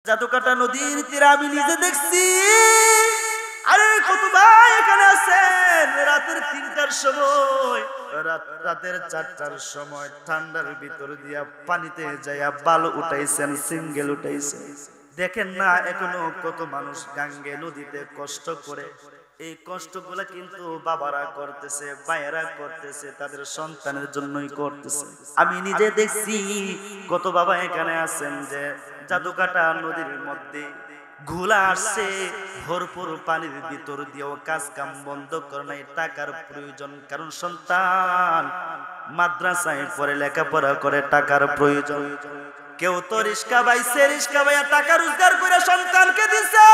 জাদুকাটা নদীর তীরে আমি নিজে দেখছি। আরে কত ভাই এখানে আছেন রাতের ৩টার সময়, রাতের ৪টার সময় ঠান্ডার ভিতর দিয়া পানিতে যাইয়া বালু উঠাইছেন, সিঙ্গেল উঠাইছেন। দেখেন না এখনো কত মানুষ গাঙ্গে নদীতে কষ্ট করে। এই কষ্টগুলা কিন্তু বাবারা করতেছে, ভাইয়েরা করতেছে, তাদের সন্তানের জন্যই করতেছে। আমি নিজে দেখছি কত বাবা এখানে আছেন যে জাদুকাটা নদীর মধ্যে ঘোলা আসছে, ভরপুর পানির ভিতর দিয়েও কাজ কাম বন্ধ করে নাই, টাকার প্রয়োজন। কারণ সন্তান মাদ্রাসায় পড়ে লেখাপড়া করে, টাকার প্রয়োজন। কেউ তো রিস্কা বাইছে, রিস্কা বাইয়া টাকা রোজগার করে সন্তানকে দিছে।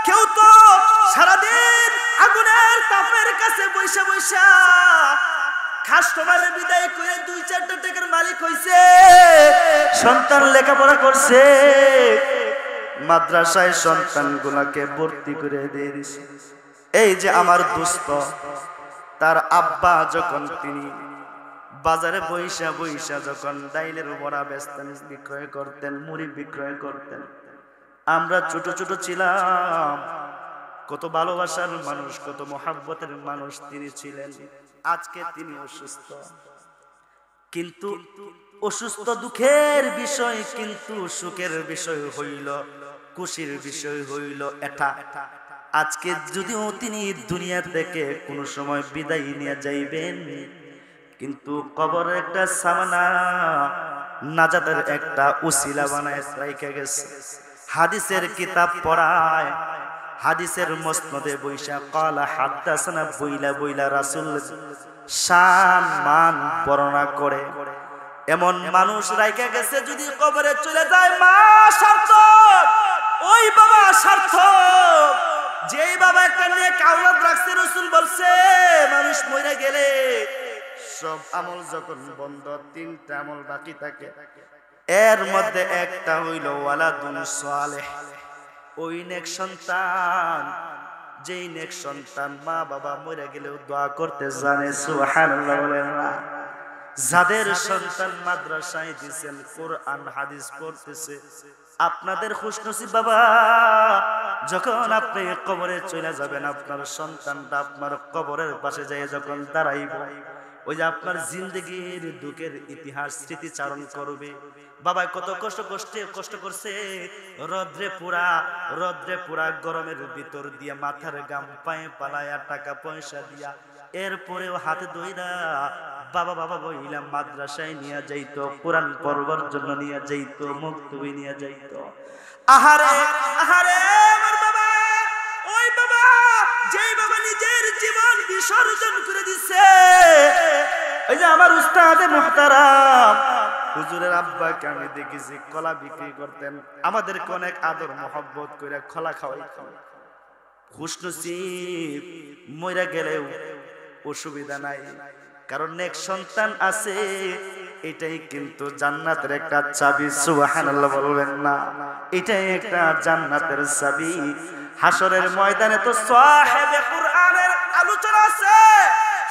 কেউ তো সারাদিন আগুনের তাপের কাছে বৈশা বৈশা কাস্টমারের বিদায় করে ২-৪টা টাকার মালিক হইছে, সন্তান লেখাপড়া করছে, মাদ্রাসায় সন্তানগুলাকে ভর্তি করে দিয়ে দিছে। এই যে আমার দোস্ত, তার আব্বা যখন তিনি বাজারে বৈশা বৈশা যখন ডাইলের বড়া বেচতেন, বিক্রয় করতেন, মুড়ি বিক্রয় করতেন, আমরা ছোট ছোট ছিলাম। কত ভালোবাসার মানুষ, কত মহাব্বতের মানুষ তিনি ছিলেন। আজকে তিনি অসুস্থ, কিন্তু অসুস্থ দুঃখের বিষয়, কিন্তু সুখের বিষয় হইল, খুশির বিষয় হইল এটা। আজকে যদিও তিনি দুনিয়া থেকে কোনো সময় বিদায় নিয়ে যাইবেন, কিন্তু কবরের একটা সামানা নাজাতের একটা উসিলা বানায় রাইখা গেছে। হাদিসের কিতাব পড়ায়, হাদিসের মসনদে বৈশা ক্বালা হাদাসানা বইলা বইলা রাসূল শান মান বর্ণনা করে। এমন মানুষ রাইখা গেছে, যদি কবরে চলে যায় মা সার্থক, ওই বাবা সার্থক। যেই বাবা একটা নেক আওলাদ রাখছে, রাসূল বলছে মানুষ মরে গেলে সব আমল যখন বন্ধ, ৩টা আমল বাকি থাকে। এর মধ্যে একটা হইল ওয়ালাদুন সালেহ, ওই নেক সন্তান, যেই নেক সন্তান মা বাবা মরে গেলেও দোয়া করতে জানে। সুবহানাল্লাহ বলেন না? যাদের সন্তান মাদ্রাসায় দিয়েছেন, কোরআন হাদিস পড়তেছে, আপনাদের খুশনসিব বাবা। যখন আপনি কবরে চলে যাবেন, আপনার সন্তানটা আপনার কবরের পাশে যায় যখন দাঁড়াইব, ওই যে আপনার জিন্দেগির দুঃখের ইতিহাস স্মৃতিচারণ করবে। বাবা কত কষ্ট করছে, রোদ্রে পুরা গরমের ভিতর দিয়ে মাথার গাম পায়ে পালায়া, টাকা পয়সা দিয়া, এরপরেও হাতে দইরা বাবা বাবা বইলা মাদ্রাসায় নিয়ে যাইতো, কোরআন পড়বার জন্য নিয়ে যাইতো, মুক্তবি নিয়ে যাইতো। আহারে আহারে আমার বাবা, ওই বাবা যেই বাবা নিজের জীবন বিসর্জন করে দিছে। ওই যে আমার উস্তাদে মুহতারাম হুজুরের আব্বাকে আমি দেখেছি কলা বিক্রি করতেন, আমাদেরকে অনেক আদর মোহব্বত করে কলা খাওয়াইতেন। খুশনসিব মইরা গেলেও অসুবিধা নাই, কারণ নেক সন্তান আছে, এটাই কিন্তু জান্নাতের একটা চাবি। সুবহানাল্লাহ বলবেন না? এটাই একটা জান্নাতের চাবি। হাসরের ময়দানে তো সাহেবে কুরআনের আলোচনা আছে,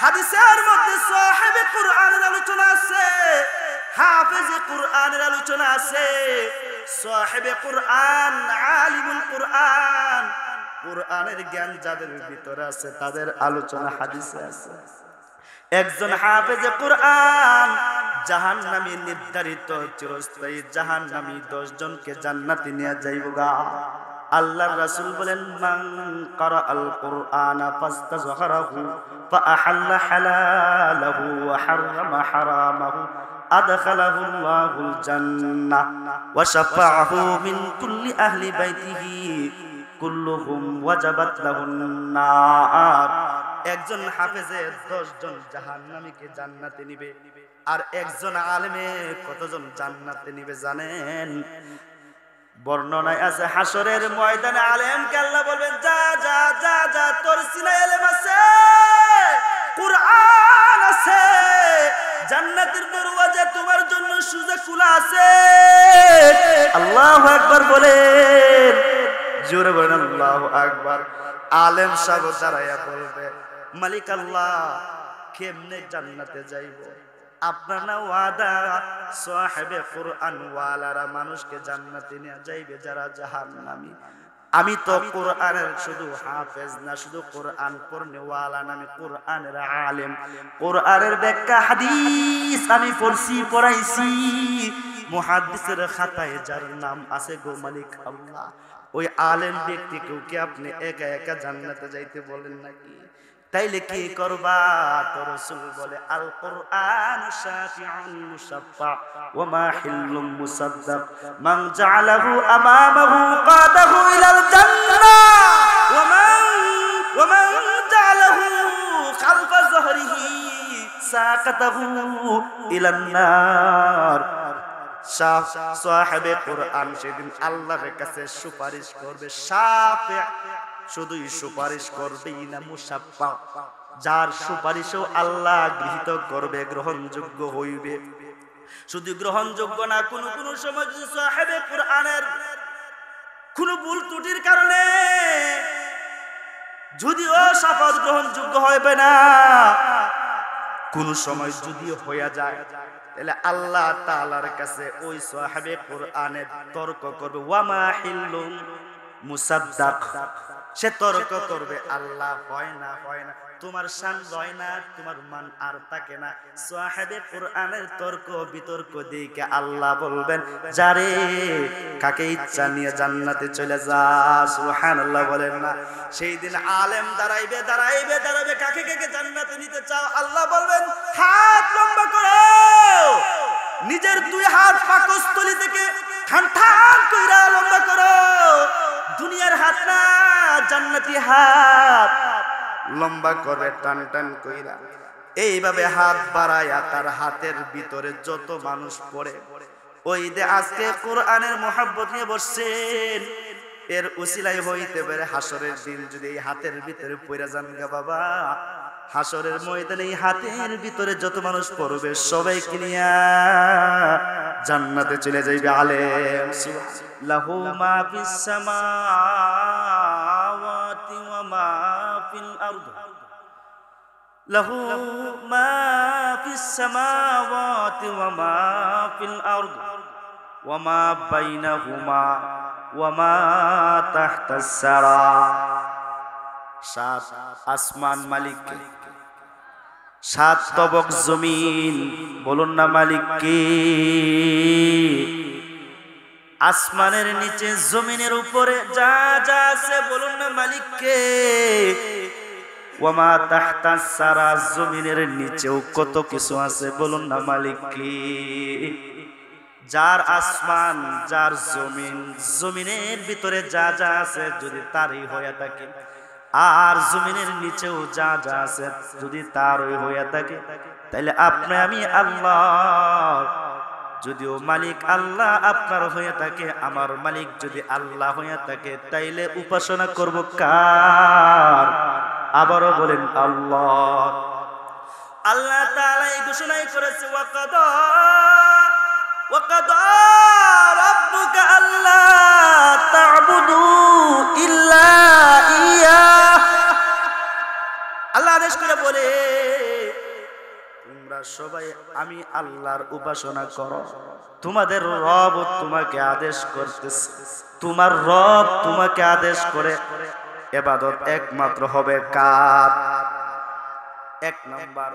হাদিসের মধ্যে সাহেবে কুরআনের আলোচনা আছে, হাফেজে কুরআনের আলোচনা আছে। সাহেবে কুরআন, আলিমুল কুরআন, কুরআনের জ্ঞান যাদের ভিতরে আছে, তাদের আলোচনা হাদিসে আছে। একজন হাফেজে কুরআন জাহান্নামী, নির্ধারিত চিরস্থায়ী জাহান্নামী 10 জনকে জান্নাতে নিয়ে যাইবগা। আল্লাহর রাসূল বলেন, মান ক্বারাআল কুরআনা ফাস্তাযহারাহু ফাআহাল্লা হালালাহু ওয়া হাররামা হারামাহু আদখালাহু আল্লাহুল জান্নাহ ওয়া শাফাআহু মিন কুল্লি আহলি বাইতিহি কুল্লুহুম ওয়াজাবাত লাহুন নার। একজন হাফেজে 10 জন জাহান্নামীকে জান্নাতে নিবে, আর একজন আলেমে কতজন জান্নাতে নিবে জানেন? বর্ণনায় আছে হাসরের ময়দানে আলেমকে আল্লাহ বলবেন, যা যা যা যা, তোর সিনায় ইলম আছে, কুরআন আছে, জান্নাতের দরওয়াজা তোমার জন্য সোজা খোলা আছে। আল্লাহু আকবার বলেন, জোরে বলেন আল্লাহু আকবার। আলেম সাহেব দাঁড়ায়া বলবে, মালিক আল্লাহ কেমনে জান্নাতে যাইব? আপনার না ওয়াদা সাহেবে কোরআন ওয়ালারা মানুষকে জান্নাতে নিয়ে যাইবে যারা জাহান্নামী। আমি তো কোরআনের শুধু হাফেজ না, শুধু কোরআন পড়নে ওয়ালা না, আমি কোরআনের আলেম। কোরআনের ব্যাখ্যা হাদিস আমি পড়ছি, পড়াইছি। মুহাদ্দিসের খাতায় যার নাম আছে গো মালিক আল্লাহ, ওই আলেম ব্যক্তিকেও কি আপনি একা একা জান্নাতে যাইতে বলেন নাকি? তাইলে কি করবা? তো রাসূল বলে আল কোরআন শাফিউন মুশাফফা ওয়া মাহিল্লুম মুসাদ্দাক মান জাআলাহু আমামাহু কাদাহু ইলাল জান্নাহ ওয়া মান জাআলাহু খালফা যহরিহি সাকাতাহু ইলান নার। সাহেবে কোরআন সেদিন আল্লাহর কাছে সুপারিশ করবে। শাফি শুধুই সুপারিশ করবেই না, মুশাফফা, যার সুপারিশও আল্লাহ গৃহীত করবে, গ্রহণযোগ্য হইবে। শুধু গ্রহণযোগ্য না, কোন কোন সময় সাহেবে কোরআনের কোন ভুল ত্রুটির কারণে যদিও শাফাত গ্রহণযোগ্য হবে না, কোন সময় যদি হয়ে যায়, তাহলে আল্লাহ তাআলার কাছে ওই সাহেবে কোরআনের তর্ক করবে। ওয়া মাহিল্লুম মুসাদ্দাক, সে তর্ক করবে আল্লাহ হয় না, হয় না, তোমার শান হয় না, তোমার মান আর থাকে না। সাহেবে কোরআনের তর্ক বিতর্ক দিকে আল্লাহ বলবেন, যারে কাকে ইচ্ছা নিয়ে জান্নাতে চলে যা। সুবহানাল্লাহ বলেন না? সেই দিন আলেম দাঁড়াইবে, দাঁড়াইবে, দাঁড়াইবে, কাকে কাকে জান্নাতে নিতে চাও? আল্লাহ বলবেন হাত লম্বা করো। নিজের দুই হাত পাকস্থলী থেকে ঠান ঠান কইরা লম্বা করো। দুনিয়ার হাত না, জান্নাতি হাত লম্বা করে টান টান কইরা। এইভাবে হাত বাড়ায়া তার হাতের ভিতরে যত মানুষ পড়ে, ওই যে আজকে কোরআনের মহব্বত নিয়ে বসছেন, এর উসিলাই হইতে পারে হাসরের দিন যদি এই হাতের ভিতরে পড়ে যান গা বাবা, হাসরের ময়দানে এই হাতের ভিতরে যত মানুষ পড়বে সবাইকে নিয়া জান্নাতে চলে যাইবে আলেম। লাহু মা ফিস সামাওয়াতি ওয়া মা ফিল আরদ, লাহু মা ফিস সামাওয়াতি ওয়া মা ফিল আরদ ওয়া মা বাইনাহুমা ওয়া মা তাহতাস সারা। সাত আসমান মালিককে, সাত তবক জমিন, বলুন না মালিক কে? আসমানের নিচে জমিনের উপরে যা যা আছে, বলুন না মালিক কে? ওয়া মা তাহতাস সারা, জমিনের নিচেও কত কিছু আছে, বলুন না মালিক কে? যার আসমান, যার জমিন, জমিনের ভিতরে যা যা আছে যদি তারই হয়ে থাকে, আর জমিনের নিচেও যা যা আছে যদি তারই হয়ে থাকে, তাইলে আপনি আমি আল্লাহ, যদিও মালিক আল্লাহ আপনার হয়ে থাকে, আমার মালিক যদি আল্লাহ হয়ে থাকে, তাইলে উপাসনা করব কার? আবারও বলেন আল্লাহ। আল্লাহ তাআলা এই ঘোষণাই করেছে, ওয়াকাদা রাব্বুকা আল্লা তা'বুদু ইল্লা ইয়্যাহ। আল্লাহ আদেশ করে বলে, তোমরা সবাই আমি আল্লাহর উপাসনা করো। তোমাদের রব তোমাকে আদেশ করতেছে, তোমার রব তোমাকে আদেশ করে ইবাদত একমাত্র হবে কার? এক নাম্বার।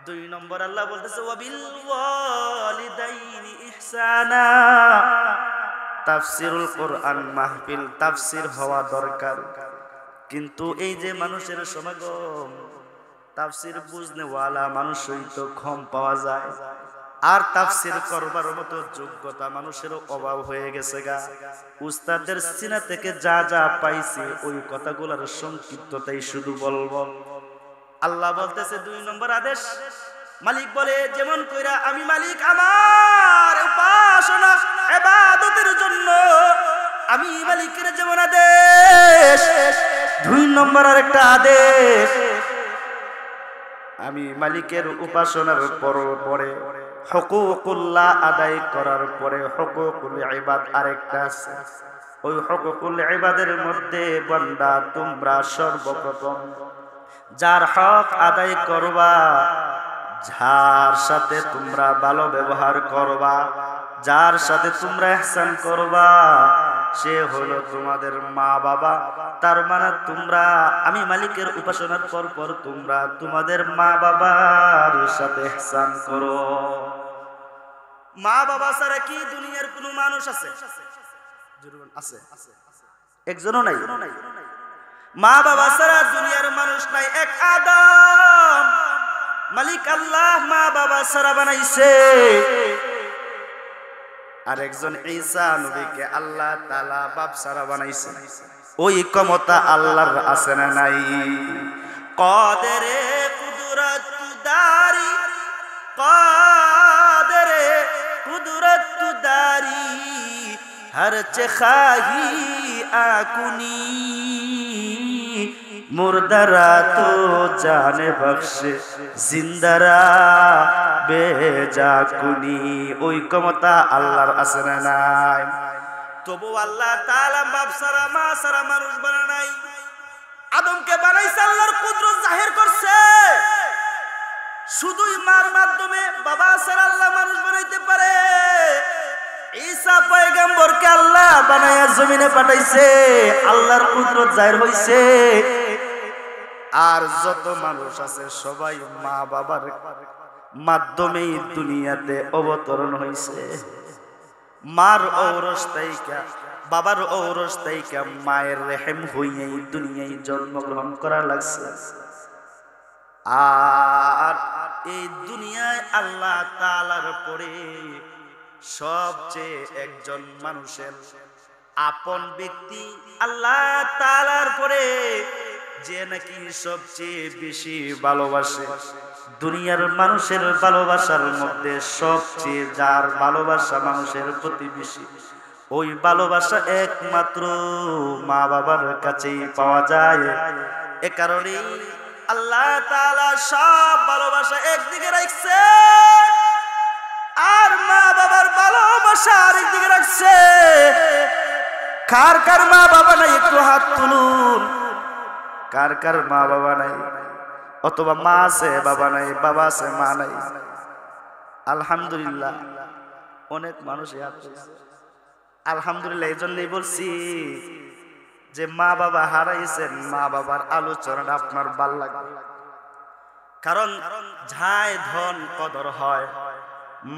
দুই নম্বর আল্লাহ বলতেছে ওয়াবিল ওয়ালিদাইনি ইহসানা। তাফসিরুল কোরআন মাহফিল তাফসির হওয়া দরকার, কিন্তু এই যে মানুষের সমাগম, তাফসির বুঝনে ওয়ালা মানুষই তো কম পাওয়া যায়, আর তাফসির করবার মতো যোগ্যতা মানুষেরও অভাব হয়ে গেছে গা। উস্তাদের সিনা থেকে যা যা পাইছে ওই কথাগুলোর সংক্ষিপ্ততাই শুধু বলবো। আল্লাহ বলতেছে দুই নম্বর আদেশ, মালিক বলে যেমন কইরা আমি মালিক আমার উপাসনা ইবাদতের জন্য আমি মালিকের যেমন আদেশ, দুই নম্বর আরেকটা আদেশ, আমি মালিকের উপাসনার পরে হুকুকুল্লাহ আদায় করার পরে হুকুকুল ইবাদ আরেকটা আছে। ওই হুকুকুল ইবাদের মধ্যে বান্দা তোমরা সর্বপ্রথম যার হক আদায় করবা, যার সাথে তোমরা ভালো ব্যবহার করবা, যার সাথে তোমরা ইহসান করবা, সে হলো তোমাদের মা বাবা। তার মানে তোমরা আমি মালিকের উপাসনার পর পর তোমরা তোমাদের মা বাবার সাথে ইহসান করো। মা বাবা ছাড়া কি দুনিয়ার কোনো মানুষ আছে? আছে? একজনও নাই। মা বাবা ছাড়া দুনিয়ার মানুষ নাই। এক আদম মালিক আল্লাহ মা বাবা ছাড়া বানাইছে, আর একজন ঈসা নবীকে আল্লাহ তাআলা বাপ ছাড়া বানাইছে। ওই ক্ষমতা আল্লাহর আছে না নাই? কাদেরে কুদরত দারি, কাদেরে কুদরত দারি, हर चखाही आकुनी, मुर्दरा तो जाने बख्शे जिंदरा बेजाकुनी। ওই ক্ষমতা আল্লাহর আছে না নাই? তবু আল্লাহ তাআলা বাপ সারা মা সারা মানুষ বানায় নাই। আদমকে বানাইছে, আল্লাহর কুদরত জাহির করছে। শুধুই মার মাধ্যমে বাবা সারা আল্লাহ মানুষ বানাইতে পারে। ঈসা পয়গম্বরকে আল্লাহ বানায়া জমিনে পাঠাইছে, আল্লাহর কুদরত জাহির হইছে। আর যত মানুষ আছে সবাই মা বাবার মাধ্যমেই দুনিয়াতে অবতরণ হইছে। মার ঔরস তাইকা বাবার ঔরস তাইকা মায়ের রেহেম হইয়াই দুনিয়ায় জন্মগ্রহণ করা লাগছে। আর এই দুনিয়ায় আল্লাহ তাআলার পরে সবচেয়ে একজন মানুষের আপন ব্যক্তি আল্লাহ তাআলার পরে যে নাকি সবচেয়ে বেশি ভালোবাসে, দুনিয়ার মানুষের ভালোবাসার মধ্যে সবচেয়ে যার ভালোবাসা মানুষের প্রতি বেশি, ওই ভালোবাসা একমাত্র মা বাবার কাছেই পাওয়া যায়। এ কারণে আল্লাহ তাআলা সব ভালোবাসা একদিকে রাখছে, আর মা বাবার ভালোবাসা আরেকদিকে রাখছে। কার কার মা বাবা নাই একটু হাত তুলুন। কার কার মা বাবা নাই, অথবা মা আছে বাবা নাই, বাবা আছে মা নাই? আলহামদুলিল্লাহ অনেক মানুষ হাত তুলছে। আলহামদুলিল্লাহ এই জন্যই বলছি যে মা বাবা হারাইছেন, মা বাবার আলোচনাটা আপনার ভাল লাগবে। কারণ যায় ধন কদর হয়,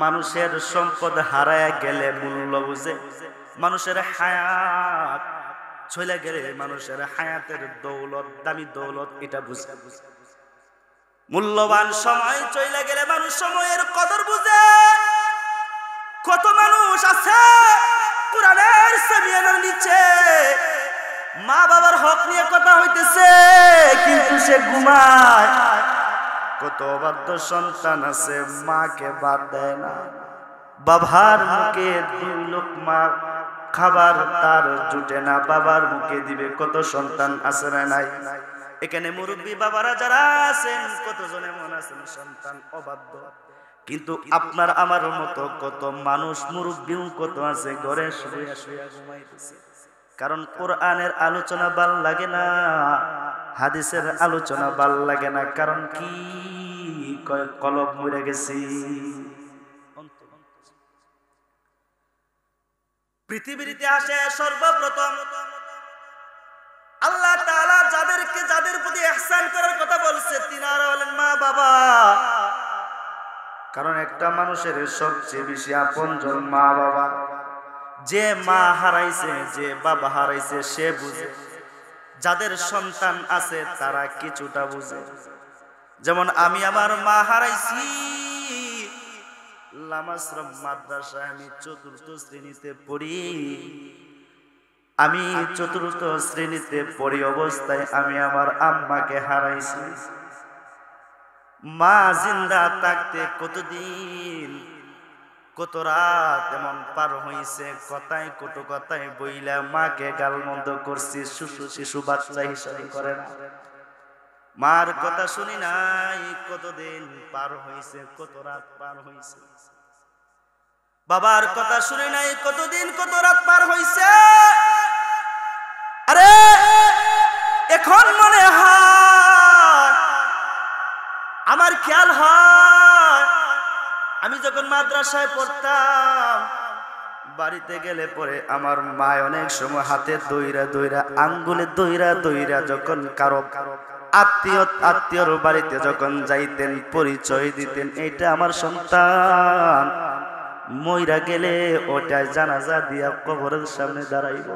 মানুষের সম্পদ হারায় গেলে মূল্য বুঝে, মানুষের হায়াত চলে গেলে মানুষের হায়াতের দৌলত দামি দৌলত এটা বুঝে। মূল্যবান সময় চলে গেলে মানুষ সময়ের কদর বুঝে। কত মানুষ আছে কোরআনের সামিয়ানার নিচে মা বাবার হক নিয়ে কথা হইতেছে, কিন্তু সে ঘুমায়। কত অবাধ্য সন্তান আছে মাকে বাদ দেয় না, বাবার মুখে দুই লোকমা খাবার তার জুটে না, বাবার মুখে দিবে। কত সন্তান আছে না নাই? এখানে মুরব্বী বাবারা যারা আছেন কতজন এমন আছেন সন্তান অবাধ্য, কিন্তু আপনার আমার মতো কত মানুষ মুরব্বীও কত আছে ঘরে শুয়ে শুয়ে ঘুমাইতেছে। কারণ কোরআনের আলোচনা ভাল লাগে না, হাদিসের আলোচনা ভাল লাগে না। কারণ কি? কলব মরে গেছি। পৃথিবীর ইতিহাসে সর্বপ্রথম আল্লাহ তাআলা যাদের প্রতি ইহসান করার কথা বলছে তিনারা হলেন মা বাবা। কারণ একটা মানুষের সবচেয়ে বেশি আপনজন মা বাবা। যে মা হারাইছে, যে বাবা হারাইছে সে বুঝে। যাদের সন্তান আছে তারা কিছুটা বুঝে। যেমন আমি আমার মা হারাইছি, লামাশ্রম মাদ্রাসায় আমি ৪র্থ শ্রেণীতে পড়ি। আমি ৪র্থ শ্রেণীতে পড়ি অবস্থায় আমি আমার আম্মাকে হারাইছি। মা জিন্দা থাকতে কতদিন কত রাত এমন পার হইছে, কথায় কত কথায় বইলা মাকে গালমন্দ করছি, শিশু বাচ্চা হিসাবে করে না। মার কথা শুনি নাই, কতদিন পার হইছে, কত রাত পার হইছে। বাবার কথা শুনি নাই, কতদিন কত রাত পার হইছে। আরে এখন মনে হয়, আমার খেয়াল হয় আমি যখন মাদ্রাসায় পড়তাম, বাড়িতে গেলে পরে আমার মা অনেক সময় হাতে দইরা দইরা, আঙ্গুলে দইরা দইরা যখন কারো আত্মীয়র বাড়িতে যখন যাইতেন, পরিচয় দিতেন, এটা আমার সন্তান, মইরা গেলে ওটা জানাজা দিয়া কবরের সামনে দাঁড়াইব।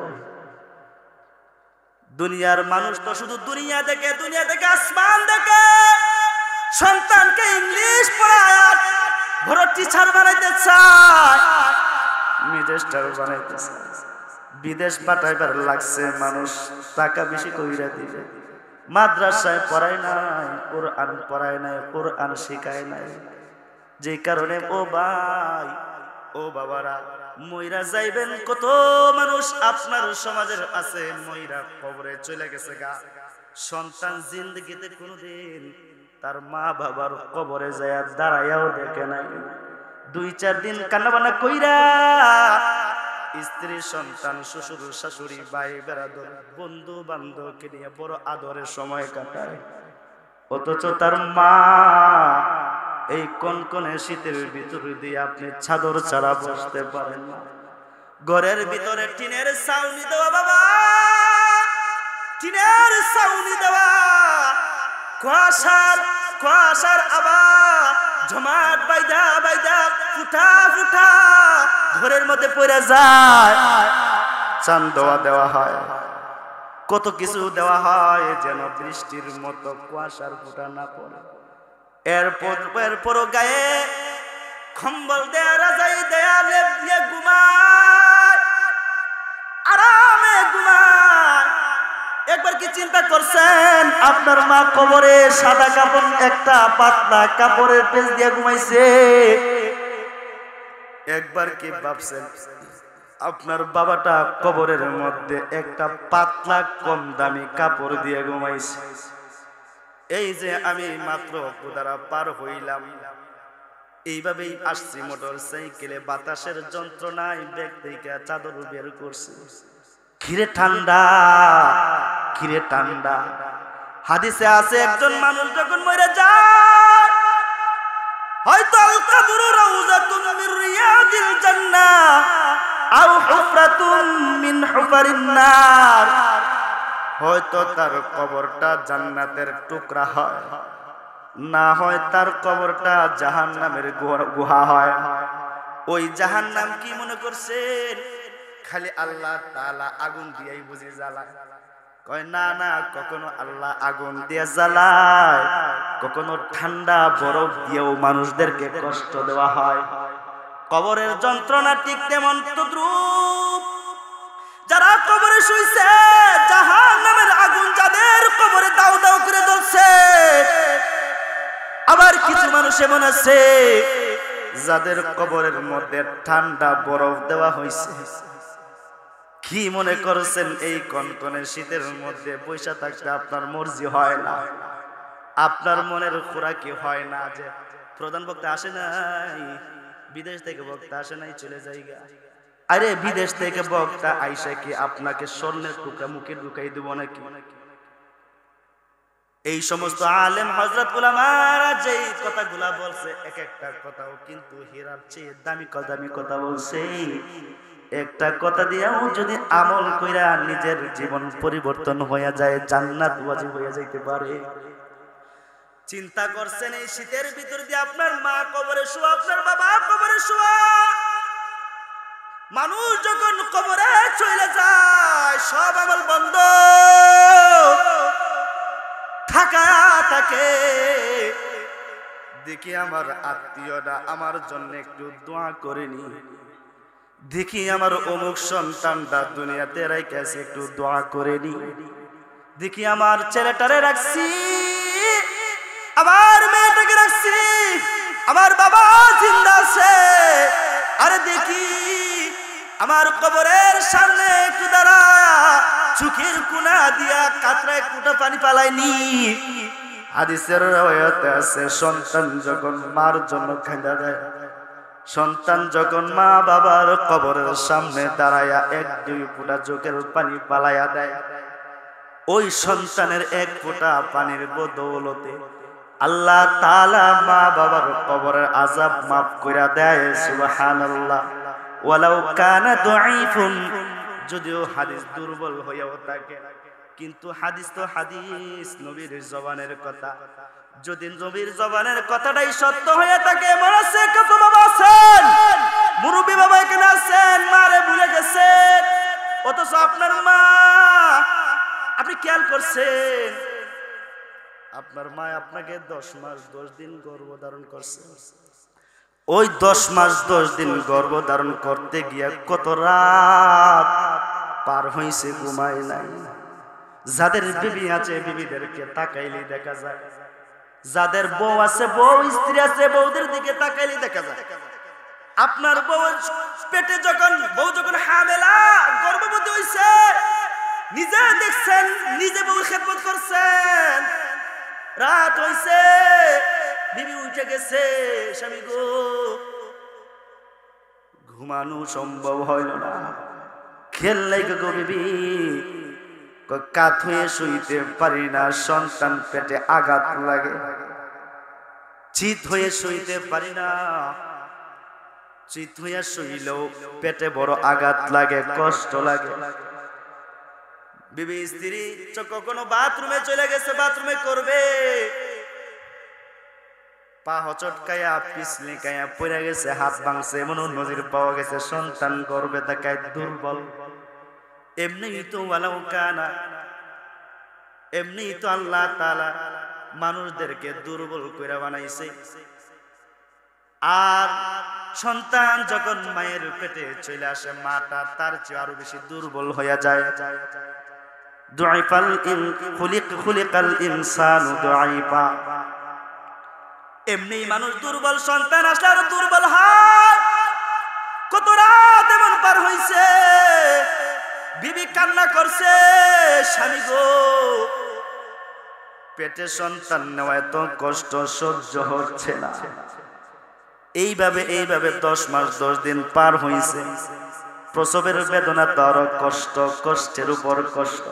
দুনিয়ার মানুষ তো শুধু দুনিয়া দেখে আসমান দেখে, সন্তানকে ইংলিশ পড়ায় বড় টিচার বানাইতে চায়, মিনিস্টার বানাইতে চায়, বিদেশ পাঠাইবার লাগছে, মানুষ টাকা বেশি কইরা দিবে, মাদ্রাসায় পড়ায় নাই, কোরআন পড়ায় নাই, কোরআন শিখায় নাই, যে কারণে ও ভাই ও বাবারা মইরা যাইবেন। কত মানুষ আপনার সমাজের আছে মইরা কবরে চলে গেছে গা, সন্তান জিন্দগিতে কোনোদিন তার মা বাবার কবরে যায় দাঁড়াইয়াও দেখে নাই। 2-4 দিন কান্নাবান্না কইরা স্ত্রী, সন্তান, শ্বশুর শাশুড়ি, ভাই বেরাদর, বন্ধু বান্ধবকে নিয়ে বড় আদরের সময় কাটায়, অথচ তার মা এই কনকনে শীতের ভিতরে দিয়ে আপনি চাদর ছাড়া বসতে পারেন না। ঘরের ভিতরে টিনের ছাউনি দেওয়া, বাবা টিনের ছাউনি দেওয়া, কুয়াশার আবার জমাট বাইদা বাইদা ফুটা ফুটা ঘরের মধ্যে পড়ে যায়, চান দেওয়া হয়, কত কিছু দেওয়া হয় যেন বৃষ্টির মতো কুয়াশার ফুটা না পড়ে। এরপরও গায়ে কম্বল দেয়া, রাজাই দেয়া, লেপ দিয়ে ঘুমায়, আরামে ঘুমায়। একবার কি চিন্তা করছেন আপনার মা কবরে সাদা কাপড়, একটা পাতলা কাপড়ের পেজ দিয়ে ঘুমাইছে? একবার কি ভাবছেন আপনার বাবাটা কবরের মধ্যে একটা পাতলা কম দামি কাপড় দিয়ে ঘুমাইছে? এই যে আমি মাত্র কুদারা পার হইলাম, এইভাবেই আসছি মোটর সাইকেলে, বাতাসের যন্ত্রণায় ব্যাগ থেকে চাদর বের করছি, খিরে ঠান্ডা খিরে ঠান্ডা। হাদিসে আছে একজন মানুষ যখন মরে যায়, হয়তো আল-কবরু রাউযাতুন মিন রিয়াদিল জান্নাহ আও হুফরাতুন মিন হুফারিন নার, হয়তো তার কবরটা জান্নাতের টুকরা হয়, না হয় তার কবরটা জাহান্নামের গুহা হয়। ওই জাহান্নাম কি মনে করছেন খালি আল্লাহ তাআলা আগুন দিয়েই বুঝি জ্বালায়? কয় না না, কখনো আল্লাহ আগুন দিয়ে জ্বালায়, কখনো ঠান্ডা বরফ দিয়েও মানুষদেরকে কষ্ট দেওয়া হয়। কবরের যন্ত্রণা ঠিক তেমন তদ্রূপ। যারা কবরে শুইছে, জাহান্নামের আগুন যাদের কবরে দাউ দাউ করে জ্বলছে। আবার কিছু মানুষ এমন আছে যাদের কবরের মধ্যে ঠান্ডা বরফ দেওয়া হয়েছে। কি মনে করছেন এই কনকনে শীতের মধ্যে বৈশা থাকতে আপনার মর্জি হয় না, আপনার মনের খোরাকি হয় না? যে প্রধান বক্তা আসে নাই, বিদেশ থেকে বক্তা আসে নাই, চলে যাইগা। আরে বিদেশ থেকে বক্তা আইসা কি আপনাকে স্বর্ণের টুকরা মুখে ঢুকাই দেব নাকি? এই সমস্ত আলেম হযরত উলামারা যেই কথাগুলা বলছে, এক একটা কথাও কিন্তু হীরার চেয়ে দামি কথা বলছে। একটা কথা দিয়েও যদি আমল কইরা নিজের জীবন পরিবর্তন হয়ে যায়, জান্নাত ওয়াজিব হয়ে যাইতে পারে। চিন্তা করছেন এই শীতের ভিতর দিয়ে আপনার মা কবরে শোয়া, আপনার বাবা কবরে শোয়া। মানুষ যখন কবরে চলে যায়, সব আমল বন্ধ থাকে। দেখি আমার আত্মীয়রা আমার জন্য একটু দোয়া করেনি, দেখি আমার অমুক সন্তানটা দুনিয়াতে রাইখাছে একটু দোয়া করেনি, দেখি আমার ছেলেটারে রাখছি, আমার মেয়েটাকে রাখছি, আমার বাবা জিন্দা আছে, আরে দেখি আমার কবরের সামনে একটু দাঁড়া, চোখের কোনা দিয়া কাতরায় কুটা পানি পালাইনি। হাদিসের রাওয়ায়াতে আছে সন্তান যখন মার জন্য কাঁদা দেয়, সন্তান যখন মা বাবার কবরের সামনে দাঁড়ায়া 1-2 ফোঁটা চোখের পানি পালাইয়া দেয়, ওই সন্তানের 1 ফোঁটা পানির বদৌলতে আল্লাহ তাআলা মা বাবার কবরের আযাব মাফ কইরা দেয় সুবহানাল্লাহ। ওয়ালাউ কানা দাঈফুন, যদিও হাদিস দুর্বল হয়েও থাকে, কিন্তু হাদিস তো হাদিস, নবীর জবানের কথা। যদি নবীর জবানের কথাটাই সত্য হয়ে থাকে, মরছে কত বাবা আছেন, মুরব্বী বাবা এখানে আছেন, মারে ভুলে গেছেন, অথচ আপনার মা, আপনি খেয়াল করছেন আপনার মা আপনাকে 10 মাস 10 দিন গর্ভধারণ করছে। ওই 10 মাস 10 দিন গর্ভধারণ করতে গিয়া কত রাত পার হইছে, ঘুমায় নাই। যাদের বিবি আছে বিবিদেরকে তাকাইলে দেখা যায়, যাদের বউ আছে বউ, স্ত্রী আছে বউদের দিকে তাকাইলে দেখা যায়। আপনার বউ পেটে যখন, বউ যখন হামেলা গর্ভবতী হইছে, নিজে দেখছেন, নিজে বউ খেদমত করছেন, রাত হইছে বিবি উঠে গেছে, স্বামী গো ঘুমানো সম্ভব হইল না, খেললাই গো বিবি, কাত হয়ে শুইতে পারি না, সন্তান পেটে আঘাত লাগে, চিত হয়ে শুইতে পারি না, চিত হইয়া শুইলেও পেটে বড় আঘাত লাগে, কষ্ট লাগে। বিবি স্ত্রী কখনো বাথরুমে চলে গেছে, বাথরুমে করবে, পা হচটকায়া পিছলিকায়া পড়ে গেছে, হাত ভাঙছে, এমন নজির পাওয়া গেছে। সন্তান গর্ভে দেখায় দুর্বল। এমনি তো ওয়ালাউ কানা, এমনি তো আল্লাহ তাআলা মানুষদেরকে দুর্বল কইরা বানাইছে। আর সন্তান যখন মায়ের পেটে চলে আসে, মাটা তার চেয়ে আরো বেশি দুর্বল হয়ে যায়। দুআইফাল খুলিকাল ইনসানু দুআইফা, এমনি মানুষ দুর্বল, সন্তান আসলে আরো দুর্বল হয়। কত রাত এমন পার হইছে, বিবি কান্না করছে, স্বামী গো পেটে সন্তান নেওয়া এত কষ্ট সহ্য হচ্ছে না। এইভাবে 10 মাস 10 দিন পার হইছে। প্রসবের বেদনা তো আরো কষ্ট, কষ্টের উপর কষ্ট।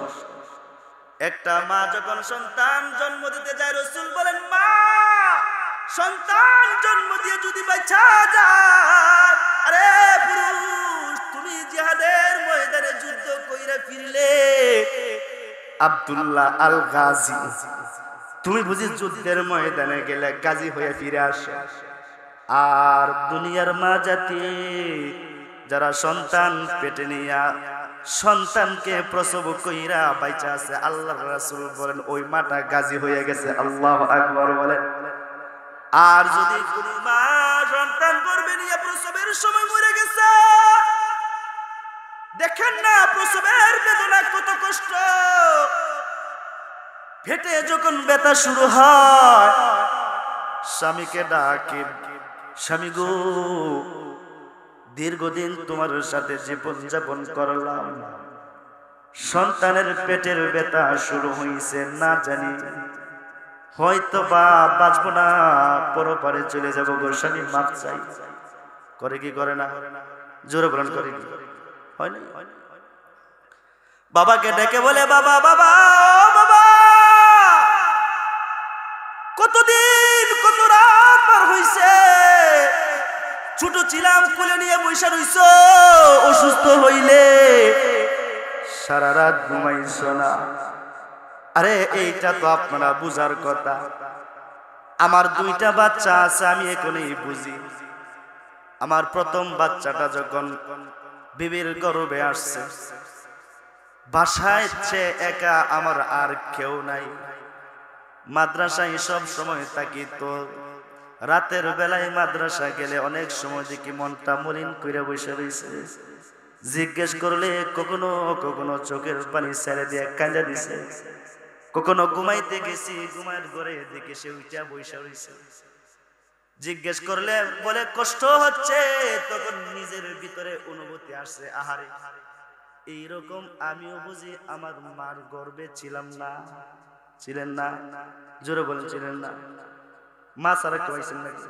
একটা মা যখন সন্তান জন্ম দিতে যায়, রাসূল বলেন, মা সন্তান জন্ম দিয়ে যদি বাঁচা যায়, আরে পুরুষ তুমি জিহাদের ময়দানে যুদ্ধ কইরা ফিরলে, আব্দুল্লাহ আল গাজী, তুমি বুঝি যুদ্ধের ময়দানে গেলে গাজী হয়ে ফিরে আসো। আর দুনিয়ার মা জাতি যারা সন্তান পেটে নিয়া সন্তানকে প্রসব কইরা বাইচা আছে, আল্লাহর রাসূল বলেন ওই মাটা গাজী হয়ে গেছে। আল্লাহু আকবার বলেন। আর যদি কোনো মা সন্তান গর্ভে নিয়ে প্রসবের সময় মরে গেছে, দেখেন না প্রসবের বেদনা কত কষ্ট। পেটে যখন ব্যথা শুরু হয়, স্বামীকে ডাকে, স্বামী গো দীর্ঘদিন তোমার সাথে জীবন যাপন করলাম, সন্তানের পেটের ব্যথা শুরু হইছে, না জানি হয়তো বা বাঁচবো না, পরপারে চলে যাবো গো, স্বামী মাপ চাই। করে কি করে না? জোরে বলেন, করে কি হয় না? বাবাকে ডেকে বলে, বাবা বাবা বাবা, কতদিন কত রাত পার হইছে, ছোট ছিলাম কোলে নিয়ে বৈশা রইছ, অসুস্থ হইলে সারা রাত ঘুমাইছ না। আরে এইটা তো আপনারা বুঝার কথা। আমার 2টা বাচ্চা আছে, আমি এখনই বুঝি। আমার প্রথম বাচ্চাটা যখন বিবির গর্ভে আসছে, বাসায় চেয়ে একা আমার আর কেউ নাই। মাদ্রাসায় সব সময় থাকি, তো রাতের বেলায় মাদ্রাসা গেলে অনেক সময় দেখি মনটা মলিন কইরা বসে রইছে। জিজ্ঞেস করলে কখনো কখনো চোখের পানি ছেড়ে দিয়ে কাঁদা দিছে, কখনো ঘুমাইতে গেছি, ঘুমার ঘরে দেখে সে উঠা বসে রইছে। জিজ্ঞেস করলে বলে কষ্ট হচ্ছে, তখন নিজের ভিতরে অনুভূতি আসছে, আহারে এইরকম আমিও বুঝি আমার মার গর্ভে ছিলাম না। ছিলেন না? জোরে বলেন, ছিলেন না? মা ছাড়া কেউ আইছেন নাকি?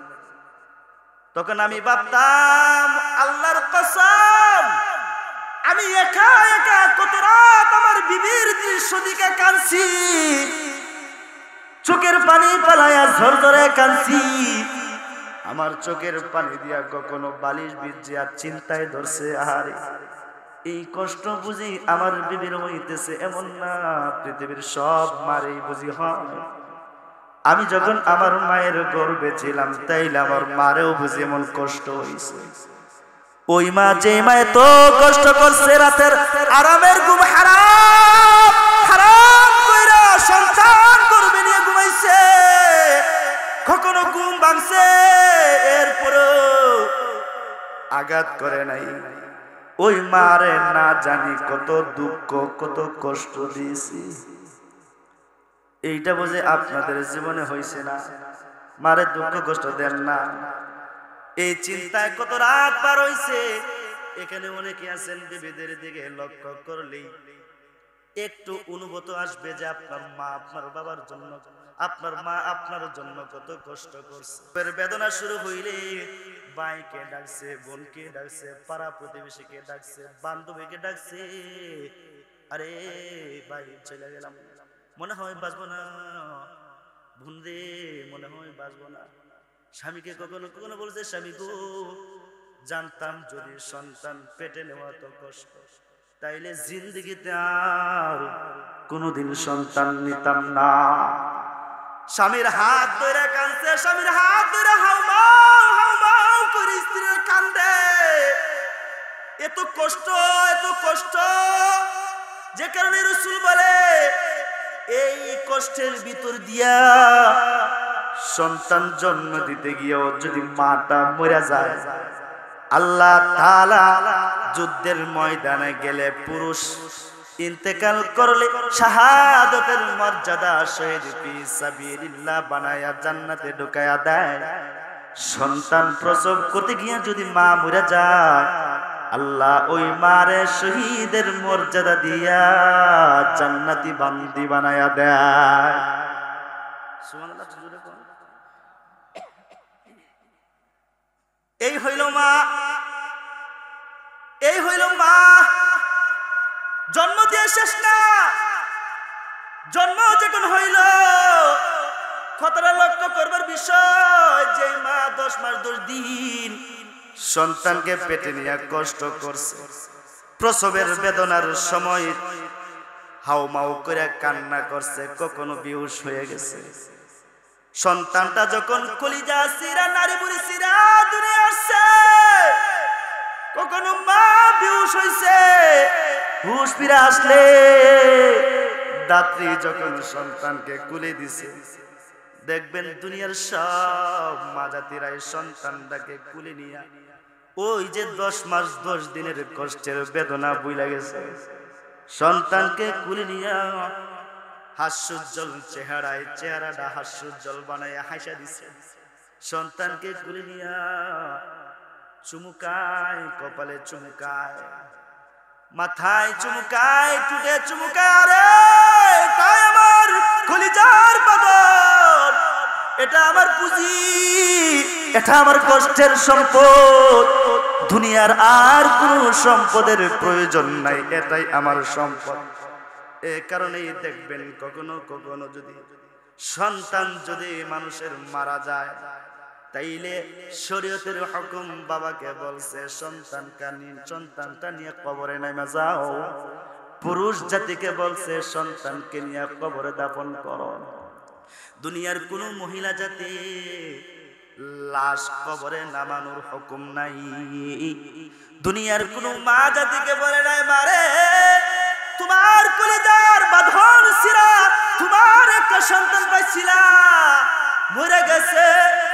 তখন আমি ভাবতাম, আল্লাহর কসম, আমি একা একা কত রাত আমার বিবির দৃশ্য দিকে কাঁদছি। চোখের পানি পালাইয়া ঝরঝরে কাঁদছি। আমার চোখের পানি দিয়া কখনো বালিশ ভিজে আর চিন্তায় ধরছে, আহারে এই কষ্ট বুঝি আমার বিবির হইতেছে, এমন না পৃথিবীর সব মারেই বুঝি হয়। আমি যখন আমার মায়ের গর্ভে ছিলাম তাইলে আমার মারেও বুঝি এমন কষ্ট হইছে। ওই মা যে মায়ে তো কষ্ট করছে, রাতের আরামের ঘুম হারাম হারাম কইরা সন্তান গর্ভে নিয়ে ঘুমাইছে, কখনো ঘুম ভাঙছে, এরপরেও আঘাত করে নাই। ওই মারে না জানি কত দুঃখ কত কষ্ট দিয়েছি। এইটা বুঝে আপনাদের জীবনে হয়েছে না? মারে দুঃখ কষ্ট দেন না, এই চিন্তায় কত রাত পার হইছে। এখানে অনেকে আছেন, বিবিদের দিকে লক্ষ্য করলেই একটু অনুভূত আসবে যে আপনার মা আপনার বাবার জন্য, আপনার মা আপনার জন্য কত কষ্ট করছে। বেদনা শুরু হইলে ভাইকে ডাকছে, বোনকে ডাকছে, পাড়া প্রতিবেশীকে ডাকছে, বান্ধবীকে ডাকছে, আরে ভাই চলে গেলাম, মনে হয় বাঁচবো না, বোন রে মনে হয় বাঁচবো না। স্বামীকে কখনো কখনো বলছে, স্বামী গো জানতাম যদি সন্তান পেটে নেওয়া তো কষ্ট, তাইলে জিন্দেগিতে আর কোনোদিন সন্তান নিতাম না। স্বামীর হাত ধরে কাঁদছে, স্বামীর হাত ধরে হাউমাউ হাউমাউ করে স্ত্রীর কান্দে। এত কষ্ট, এত কষ্ট, যে কারণে রাসূল বলে এই কষ্টের ভিতর দিয়া সন্তান জন্ম দিতে গিয়েও যদি মাটা মরে যায়, আল্লাহ তাআলা যুদ্ধের ময়দানে গেলে পুরুষ ইন্তেকাল করলে শাহাদাতের মর্যাদা শহীদ ফি সাবিলিল্লাহ বানায়া জান্নাতে ঢুকায়া দেয়। সন্তান প্রসব করতে গিয়ে যদি মা মরে যায়, আল্লাহ ওই মারে শহীদের মর্যাদা দিয়া জান্নাতি বান্দি বানায়া দেয়। সুবহানাল্লাহ। এই হইল মা, এই হইল মা। জন্ম দিয়ে শেষ না, জন্ম যখন হইল কতটা লক্ষ্য করবার বিষয়, যে মা 10 মাস 10 দিন সন্তানকে পেটে নিয়ে কষ্ট করছে, প্রসবের বেদনার সময় হাউমাউ করে কান্না করছে, কখনো বেহুশ হয়ে গেছে। সন্তানটা যখন কলিজা সিরা নারী বুড়ি সিরা দুনিয়া আসছে, কখনো মা বেহুশ হইছে, হুশ ফিরে আসলে দাত্রী যখন সন্তানকে কুলে দিছে, দেখবেন দুনিয়ার সব মা জাতিরাই সন্তানটাকে কুলে নিয়ে ওই যে 10 মাস 10 দিনের কষ্টের বেদনা বুইলা গেছে, সন্তানকে কুলে নিয়ে হাস্যোজ্জ্বল চেহারায় চেহারাটা হাস্যোজ্জ্বল বানায় হাসা দিছে। সন্তানকে কুলে নিয়ে চুমুকায়, কপালে চুমুকায়, মাথায় চুমুকায়, টুটে চুমুকায়, আরে এটাই আমার কলিজার বাদন, এটা আমার পুঁজি, এটা আমার কষ্টের সম্পদ, দুনিয়ার আর কোনো সম্পদের প্রয়োজন নাই, এটাই আমার সম্পদ। এ কারণেই দেখবেন কখনো কখনো যদি সন্তান যদি মানুষের মারা যায়, তাইলে শরীয়তের হুকুম বাবাকে বলছে সন্তানটা নিয়ে কবরে নামা যাও, পুরুষ জাতিকে বলছে সন্তানকে নিয়ে কবরে দাফন করো। দুনিয়ার কোন মহিলা জাতি লাশ কবরে নামানোর হুকুম নাই। দুনিয়ার কোন মা জাতিকে বলে নাই, মারে তোমার কলিজার বাঁধন ছিঁড়া তোমার একটা সন্তান পাইছিলা, মরে গেছে,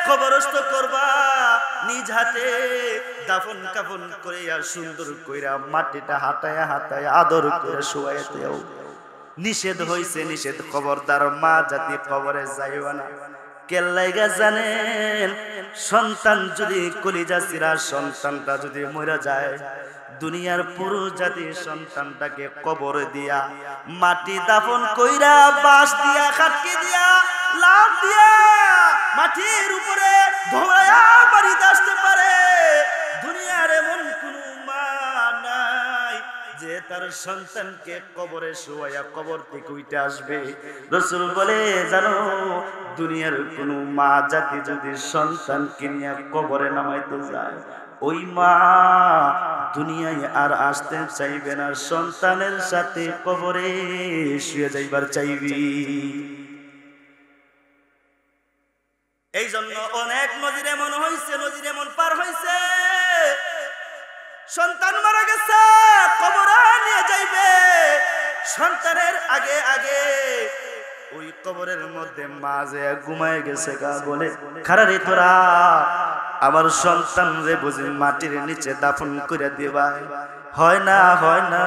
কবরস্থ করবা, নিজ হাতে দাফন কাফন করে আর সুন্দর কইরা মাটিটা হাতায়া হাতায়া আদর করে শুয়াইয়া দেও। নিষেধ হইছে, নিষেধ, খবরদার মা জাতি কবরে যাইও না। কেল্লাইগা জানেন, সন্তান যদি কলিজা ছিঁড়া সন্তানটা যদি মরে যায়, দুনিয়ার পুরুষ জাতি সন্তানটাকে কবর দিয়া মাটি দাফন কইরা বাঁশ দিয়া খাটকি দিয়া লাভ দিয়া মাটির উপরে ধোয়া বাড়িতে আসতে পারে। দুনিয়ার এমন কোন মা নাই যে তার সন্তানকে কবরে শোয়ায়া কবর থেকে উঠে আসবে। রাসূল বলে জানো, দুনিয়ার কোন মা জাতি যদি সন্তানকে নিয়ে কবরে নামাইতে যায়, ওই মা দুনিয়ায় আর আসতে চাইবে না, সন্তানের সাথে কবরে শুয়ে যাইবার চাইবি। এই জন্য অনেক নজির এমন হয়েছে, নজির এমন পার হয়েছে, সন্তান মারা গেছে কবরে নিয়ে যাইবে, সন্তানের আগে আগে ওই কবরের মধ্যে মা যে ঘুমায় গেছে গা, বলে খারারে তোরা আমার সন্তান রে বুঝি মাটির নিচে দাফন করে দিবা। হয় না, হয় না,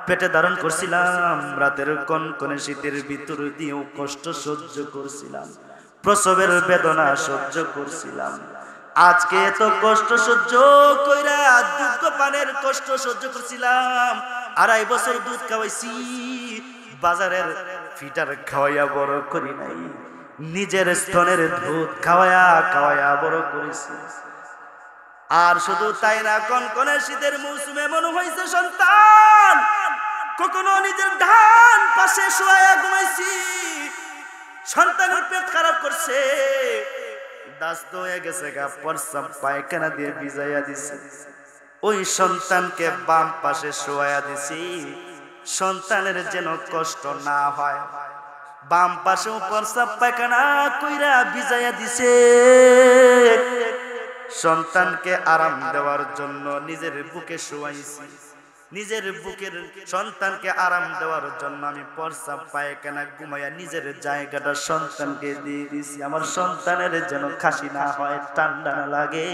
পেটে ধারণ করছিলাম, রাতের কনকনে শীতের ভিতর দিয়েও কষ্ট সহ্য করছিলাম, প্রসবের বেদনা সহ্য করছিলাম, আজকে এত কষ্ট সহ্য কইরা দুধ পানের কষ্ট সহ্য করছিলাম, 2.5 বছর দুধ খাওয়াইছি, বাজারের ফিটার খাওয়াইয়া বড় করি নাই, নিজের স্তনের দুধ খাওয়াইয়া খাওয়াইয়া বড় করেছি। আর শুধু তাই না, কনকনে শীতের মৌসুমে মনে হয়েছে সন্তান কখনো নিজের ডান পাশে শোয়া ঘুমাইছি, সন্তানের পেট খারাপ করছে, দাস্ত হয়ে গেছে গা, প্রস্রাব পায়খানা দিয়ে ভিজাইয়া দিছে, ওই সন্তানকে বাম পাশে শোয়া দিছি, সন্তানের যেন কষ্ট না হয়, বাম পাশেও প্রস্রাব পায়খানা কইরা ভিজাইয়া দিছে। সন্তানকে আরাম দেওয়ার জন্য নিজের বুকে শোয়াইছি, নিজের বুকের সন্তানকে আরাম দেওয়ার জন্য আমি প্রস্রাব পায়খানা ঘুমাইয়া নিজের জায়গাটা সন্তানকে দিয়ে দিছি, আমার সন্তানের যেন কাশি না হয়, ঠান্ডা না লাগে।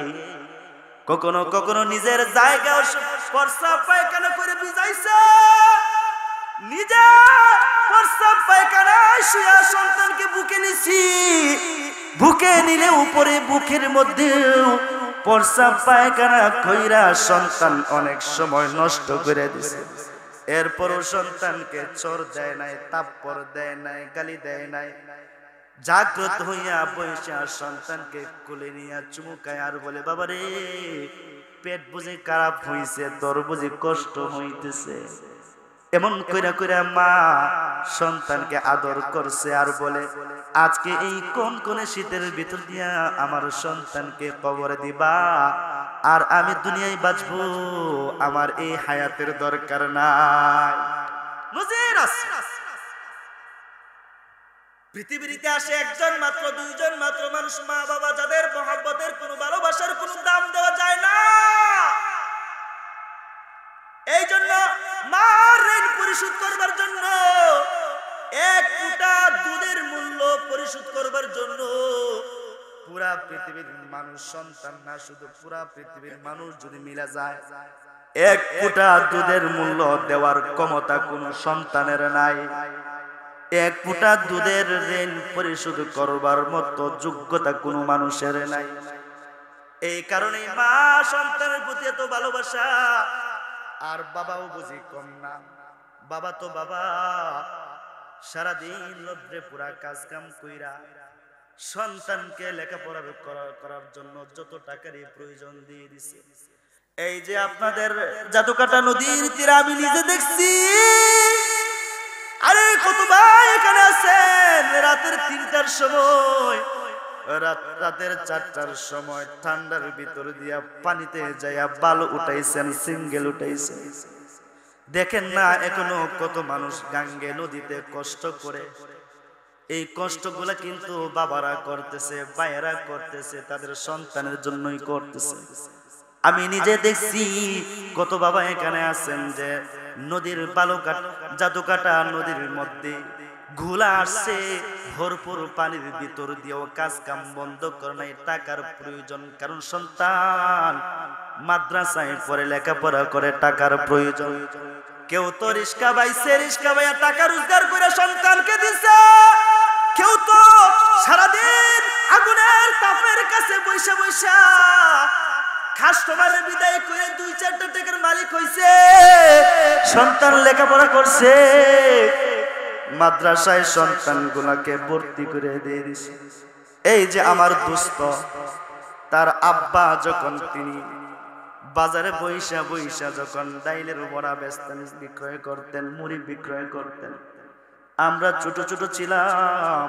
কখনো কখনো নিজের জায়গায় প্রস্রাব পায়খানা করে ভিজাইছে, নিজে প্রস্রাব পায়খানা শুয়া সন্তানকে বুকে নিছি, বুকে নিলে উপরে বুকের মধ্যে প্রস্রাব পায়খানা কইরা সন্তান অনেক সময় নষ্ট করে দিছে। এরপরও সন্তানকে চর দেয় নাই, তাপ্পর দেয় নাই, গালি দেয় নাই, জাগ্রত হইয়া বইসা সন্তানকে কোলে নিয়ে চুমুকায় আর বলে, বাবারে পেট বুঝি খারাপ হইছে, তোর বুঝি কষ্ট হইতেছে। এমন কইরা কইরা মা সন্তানকে আদর করছে আর বলে, আজকে এই কোন শীতের ভিতর দিয়া আমার সন্তানকে কবরে দিবা, আর আমি দুনিয়ায় বাঁচবো, আমার এই হায়াতের দরকার নাই। নজির আছে, পৃথিবীর ইতিহাসে একজন মাত্র, দুইজন মাত্র মানুষ, মা বাবা যাদের মহব্বতের কোনো ভালোবাসার কোনো দাম দেওয়া যায় না। এই জন্য মার ঋণ পরিশোধ করবার জন্য, এক ফুটা দুধের মূল্য পরিশোধ করবার জন্য পুরা পৃথিবীর মানুষ, সন্তান না শুধু পুরা পৃথিবীর মানুষ যদি মিলা যায়, এক ফুটা দুধের মূল্য দেওয়ার ক্ষমতা কোনো সন্তানের নাই, এক ফুটা দুধের ঋণ পরিশোধ করবার মতো যোগ্যতা কোনো মানুষের নাই। এই কারণে মা সন্তানের প্রতি এত ভালোবাসা, আর বাবাও বুঝি কম না। বাবা তো বাবা, সারাদিন রোদ্রে পুরা কাজ কাম কইরা সন্তানকে লেখাপড়া করার জন্য যত টাকারই প্রয়োজন দিয়ে দিছে। এই যে আপনাদের জাদুকাটা নদীর তীরে আমি নিজে দেখছি, আরে কত ভাই এখানে আছেন, রাতের 3টার সময়, রাতের 4টার সময় ঠান্ডার ভিতর দিয়া পানিতে যাইয়া বালু উঠাইছেন, সিঙ্গেল উঠাইছেন। দেখেন না এখনো কত মানুষ গাঙ্গে নদীতে কষ্ট করে, এই কষ্টগুলা কিন্তু বাবারা করতেছে, ভাইয়েরা করতেছে, তাদের সন্তানের জন্যই করতেছে। আমি নিজে দেখছি কত বাবা এখানে আছেন যে নদীর বালুকাট, জাদুকাটা নদীর মধ্যে ঘোলা আসছে, ভরপুর পানির ভিতর দিয়েও কাজ কাম বন্ধ করে নাই, টাকার প্রয়োজন, কারণ সন্তান মাদ্রাসায় পড়ে লেখাপড়া করে, টাকার প্রয়োজন। কেউ তো রিস্কা বাইছে, রিস্কা বাইয়া টাকা রোজগার করে সন্তানকে দিছে, কেউ তো সারাদিন আগুনের তাপের কাছে বৈশা বৈশা কাস্টমারের বিদায় করে 2-4টা টাকার মালিক হইছে, সন্তান লেখাপড়া করছে, মাদ্রাসায় সন্তানগুলোকে ভর্তি করে দিয়ে দিছে। এই যে আমার দোস্ত, তার আব্বা যখন তিনি বাজারে বইসা বইসা যখন ডাইলের বড়া বেচতেন, বিক্রয় করতেন, মুড়ি বিক্রয় করতেন। আমরা ছোট ছোট ছিলাম,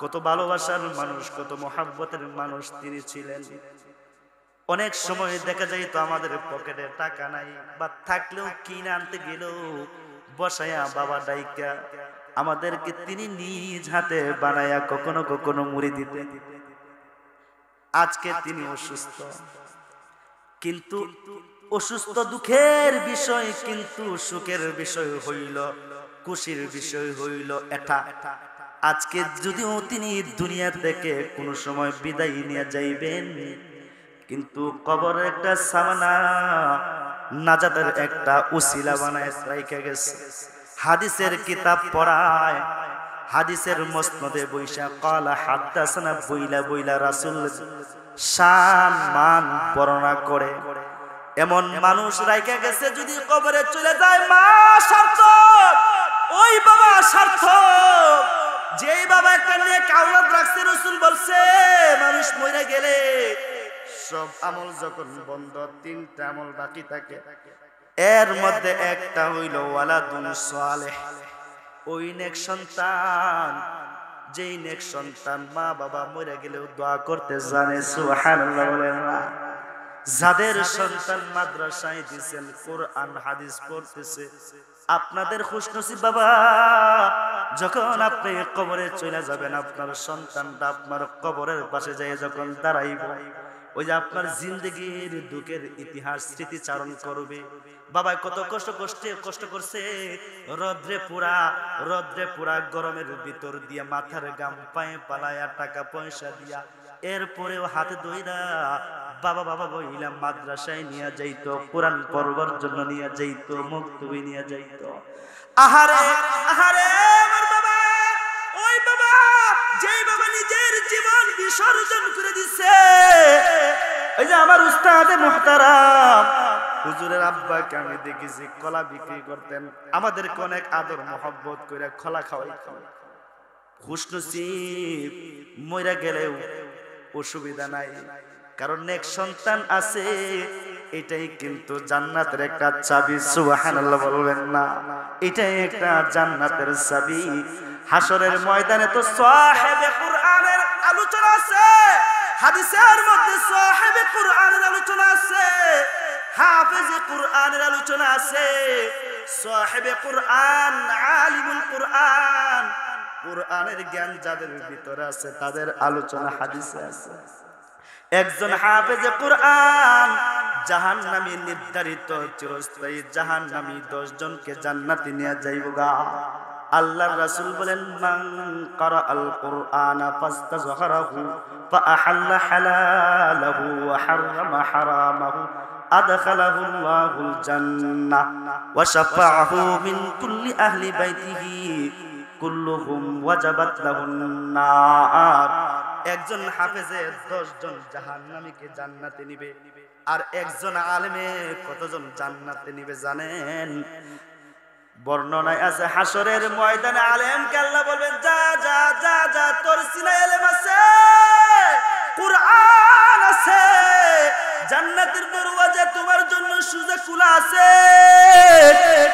কত ভালোবাসার মানুষ, কত মহাব্বতের মানুষ তিনি ছিলেন। অনেক সময় দেখা যায় তো আমাদের পকেটে টাকা নাই, বা থাকলেও কিনে আনতে গেলেও বসায়া বাবা ডাইকা আমাদেরকে তিনি নিজ হাতে বানায়া কখনো কখনো মুড়ি দিতেন। আজকে তিনি অসুস্থ, কিন্তু অসুস্থ দুঃখের বিষয়, কিন্তু সুখের বিষয় হইল, খুশির বিষয় হইল এটা, আজকে যদিও তিনি দুনিয়া থেকে কোন সময় বিদায় নিয়ে যাইবেন, কিন্তু কবরের একটা সামনা নাজাতের একটা উসিলা বানায় রাইখা গেছে। হাদিসের কিতাব পড়ায়, হাদিসের মসনদে বইসা ক্বালা হাদাসানা বইলা বইলা রাসূল শান মান বর্ণনা করে। এমন মানুষ রাইখা গেছে, যদি কবরে চলে যায় মা সার্থক, ওই বাবা সার্থক। যেই বাবা একটা নেক আওলাদ রাখছে, রাসূল বলছে মানুষ মরে গেলে সব আমল যখন বন্ধ, তিনটা আমল বাকি থাকে, এর মধ্যে একটা হইল ওয়ালাদুন সালেহ, ওই নেক সন্তান, যেই নেক সন্তান মা বাবা মরে গেলেও দোয়া করতে জানে। সুবহানাল্লাহ বলেন না? যাদের সন্তান মাদ্রাসায় দিয়েছেন, কোরআন হাদিস পড়তেছে, আপনাদের খুশনসিব বাবা, যখন আপনি কবরে চলে যাবেন, আপনার সন্তানটা আপনার কবরের পাশে যায় যখন দাঁড়াইব, ওই যে আপনার জিন্দগির দুঃখের ইতিহাস স্মৃতিচারণ করবে। বাবা কত কষ্ট করছে, রোদ্রে পুরা গরমের ভিতর দিয়ে মাথার গাম পায়ে পালায়া টাকা পয়সা দিয়া, এরপরেও হাতে ধইরা বাবা বাবা বইলা মাদ্রাসায় নিয়ে যাইতো, কোরআন পড়বার জন্য নিয়ে যাইতো, মক্তবে নিয়ে যাইতো। আহারে আহারে আমার বাবা, ওই বাবা যেই বাবা নিজের জীবন বিসর্জন করে দিছে। এই যে আমার উস্তাদে মুহতারাম হুজুরের আব্বাকে আমি দেখেছি কলা বিক্রি করতেন, আমাদেরকে অনেক আদর মোহব্বত করে কলা খাওয়াইতেন। খুশনসিব মইরা গেলেও অসুবিধা নাই, কারণ নেক সন্তান আছে, এটাই কিন্তু জান্নাতের একটা চাবি। সুবহানাল্লাহ বলবেন না? এটাই একটা জান্নাতের চাবি। হাসরের ময়দানে তো সাহেবে কুরআনের আলোচনা আছে, হাদিসের মধ্যে সাহেবে কুরআনের আলোচনা আছে, হাফেজে কুরআনের আলোচনা আছে। সাহেবে কুরআন, আলিমুল কুরআন, কুরআনের জ্ঞান যাদের ভিতরে আছে তাদের আলোচনা হাদিসে আছে। একজন হাফেজে কুরআন জাহান্নামী নির্ধারিত চিরস্থায়ী জাহান্নামী 10 জনকে জান্নাতে নিয়ে যাইবগা। আল্লাহর রাসূল বলেন, মান ক্বারাআল কুরআনা ফাস্তাযহারাহু ফাআহাল্লা হালালাহু ওয়া হাররামা হারামাহু আদখালাহু আল্লাহুল জান্নাহ ওয়া শাফাআহু মিন কুল্লি আহলি বাইতিহি কুল্লুহুম ওয়াজাবাত লাহুন নার। একজন হাফেজে 10 জন জাহান্নামীকে জান্নাতে নিবে, আর একজন আলেমে কতজন জান্নাতে নিবে জানেন? বর্ণনায় আছে হাসরের ময়দানে আলেমকে আল্লাহ বলবেন, যা যা যা যা, তোর সিনায় ইলম আছে, কুরআন আছে, জান্নাতের দরওয়াজা তোমার জন্য সোজা খোলা আছে।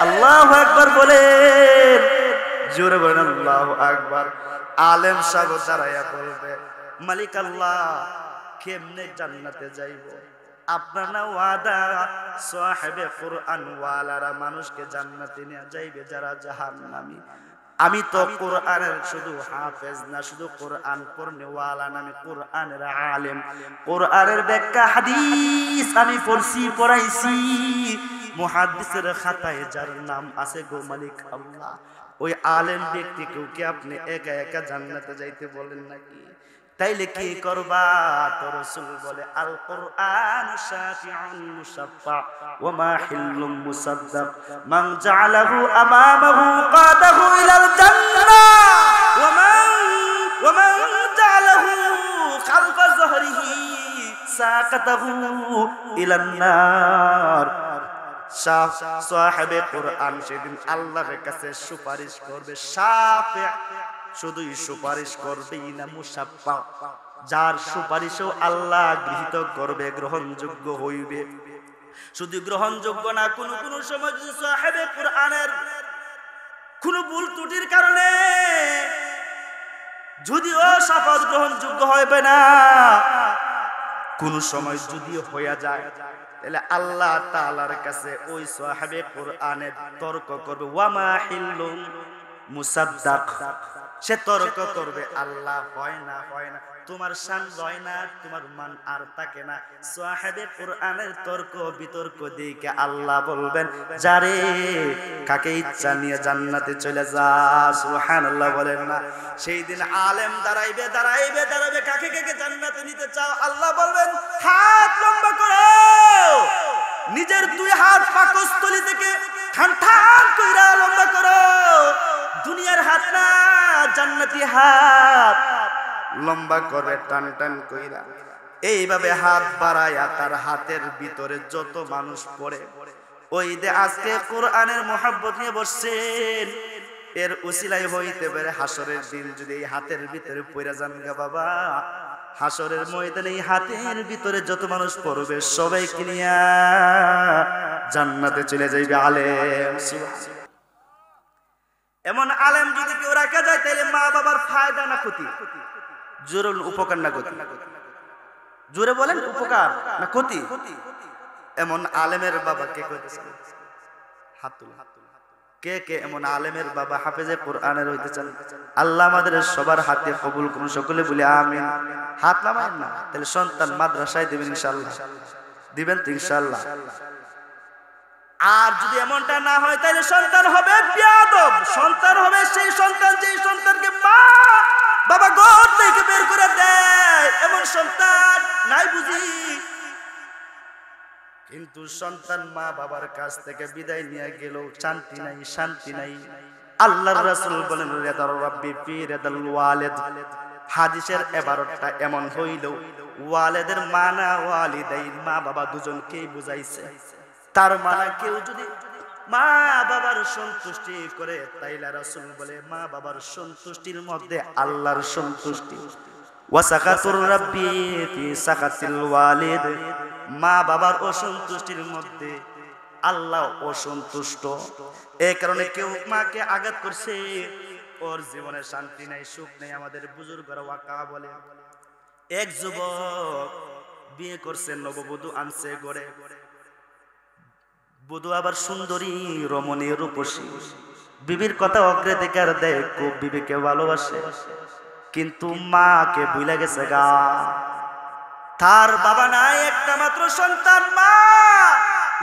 আল্লাহু আকবার বলেন, জোরে বলেন আল্লাহু আকবার। আলেম সাহেব দাঁড়ায়া বলবে, মালিক আল্লাহ কেমনে জান্নাতে যাইব? আপনার না ওয়াদা সাহেবে কুরআন ওয়ালারা মানুষকে জান্নাতে নিয়ে যাইবে যারা জাহান্নামী। আমি তো কোরআনের শুধু হাফেজ না, শুধু কোরআন পড়নে ওয়ালা না, আমি কোরআনের আলেম। কোরআনের ব্যাখ্যা হাদিস আমি পড়ছি, পড়াইছি। মুহাদ্দিসের খাতায় যার নাম আছে গো মালিক আল্লাহ, ওই আলেম ব্যক্তিকেও কি আপনি একা একা জান্নাতে যাইতে বলেন নাকি? তাইলে কি করবা? তো রাসূল বলে, আল কুরআন শাফিউন মুশাফফা ওয়া মাহিল্লুম মুসাদ্দাক মান জাআলাহু আমামাহু কাদাহু ইলাল জান্নাহ ওয়া মান জাআলাহু খালফা যহরিহি সাকাতাহু ইলান নার। সাহেবে কুরআন সেদিন আল্লাহর কাছে সুপারিশ করবে। শাফি শুধুই সুপারিশ করবেই না, মুশাফফা, যার সুপারিশও আল্লাহ গৃহীত করবে, গ্রহণযোগ্য হইবে। শুধু গ্রহণযোগ্য না, কোন কোন সময় যদি সাহেবে কোরআনের কোন ভুল ত্রুটির কারণে যদিও শাফাত গ্রহণযোগ্য হবে না, কোন সময় যদি হয়ে যায়, তাহলে আল্লাহ তাআলার কাছে ওই সাহাবে কোরআনের তর্ক করবে, ওয়ামা হিল্লুম মুসাদ্দাক, সে তর্ক করবে আল্লাহ হয় না, তোমার শান হয় না, তোমার মান আর থাকে না। সাহাবে কোরআনের তর্ক বিতর্ক দিকে আল্লাহ বলবেন, যারে কাকে ইচ্ছা নিয়ে জান্নাতে চলে যা। সুবহানাল্লাহ বলেন না? সেই দিন আলেম দাঁড়াইবে, কাকে কাকে জান্নাতে নিতে চাও? আল্লাহ বলবেন, হাত লম্বা করো, নিজের দুই হাত পাকস্থলী থেকে ঠান ঠান কইরা লম্বা করো, দুনিয়ার হাত না, জান্নাতি হাত লম্বা করে টান টান কইরা। এইভাবে হাত বাড়ায়া তার হাতের ভিতরে যত মানুষ পড়ে, ওই যে আজকে কোরআনের মহব্বত নিয়ে বসছেন, এর উসিলাই হইতে পারে হাসরের দিন যদি এই হাতের ভিতরে পড়ে যান গা বাবা, হাসরের ময়দানে এই হাতের ভিতরে যত মানুষ পড়বে সবাইকে নিয়ে জান্নাতে চলে যাইবে আলেম। এমন আলেম যদি কেউ রাখা যায়, তাহলে মা বাবার ফায়দা না ক্ষতি? জোরে উপকার না ক্ষতি? জোরে বলেন, উপকার না ক্ষতি? এমন আলেমের বাবা কে কইতেছেন? হাত তুলুন। কে কে এমন আলেমের বাবা হাফেজে কোরআনের হইতে চান? আল্লাহ আমাদের সবার হাতে কবুল করুন, সকলে বলি আমিন। হাত নামায় না, তাহলে সন্তান মাদ্রাসায় দিবেন ইনশাআল্লাহ? দিবেন তো ইনশাআল্লাহ? আর যদি এমনটা না হয়, তাহলে সন্তান হবে বেয়াদব, সন্তান হবে সেই সন্তান যে সন্তানকে মা বাবা ঘর থেকে বের করে দেয়, এমন সন্তান নাই বুঝি। কিন্তু সন্তান মা বাবার কাছ থেকে বিদায় নিয়ে গেল, শান্তি নাই, শান্তি নাই। আল্লাহর রাসূল বলেন, রিদার রাব্বি ফি রিদাল ওয়ালিদ। হাদিসের ইবারতটা এমন হইল, ওয়ালিদের মানা ওয়ালিদাইন, মা বাবা দুজনকেই বুঝাইছে। তার মানে কেউ যদি মা বাবার সন্তুষ্টি করে, তাইলে রাসূল বলে মা বাবার সন্তুষ্টির মধ্যে আল্লাহর সন্তুষ্টি। ওয়াসাকাতুর রাব্বি ফি সাকাতিল ওয়ালিদ, মা বাবার অসন্তুষ্টির মধ্যে আল্লাহ অসন্তুষ্ট। এই কারণে কেউ মাকে আঘাত করছে, ওর জীবনে শান্তি নাই, সুখ নাই। আমাদের বুজুর্গরা ওয়াকা বলে, এক যুবক বিয়ে করছে, নববধূ আনছে গড়ে, বধূ আবার সুন্দরী, রমণী, রূপসী, বিবির কথা অগ্রাধিকার দেয়, খুব বিবিকে ভালোবাসে, কিন্তু মাকে ভুলে গেছে গা। তার বাবা নাই, একটা মাত্র সন্তান, মা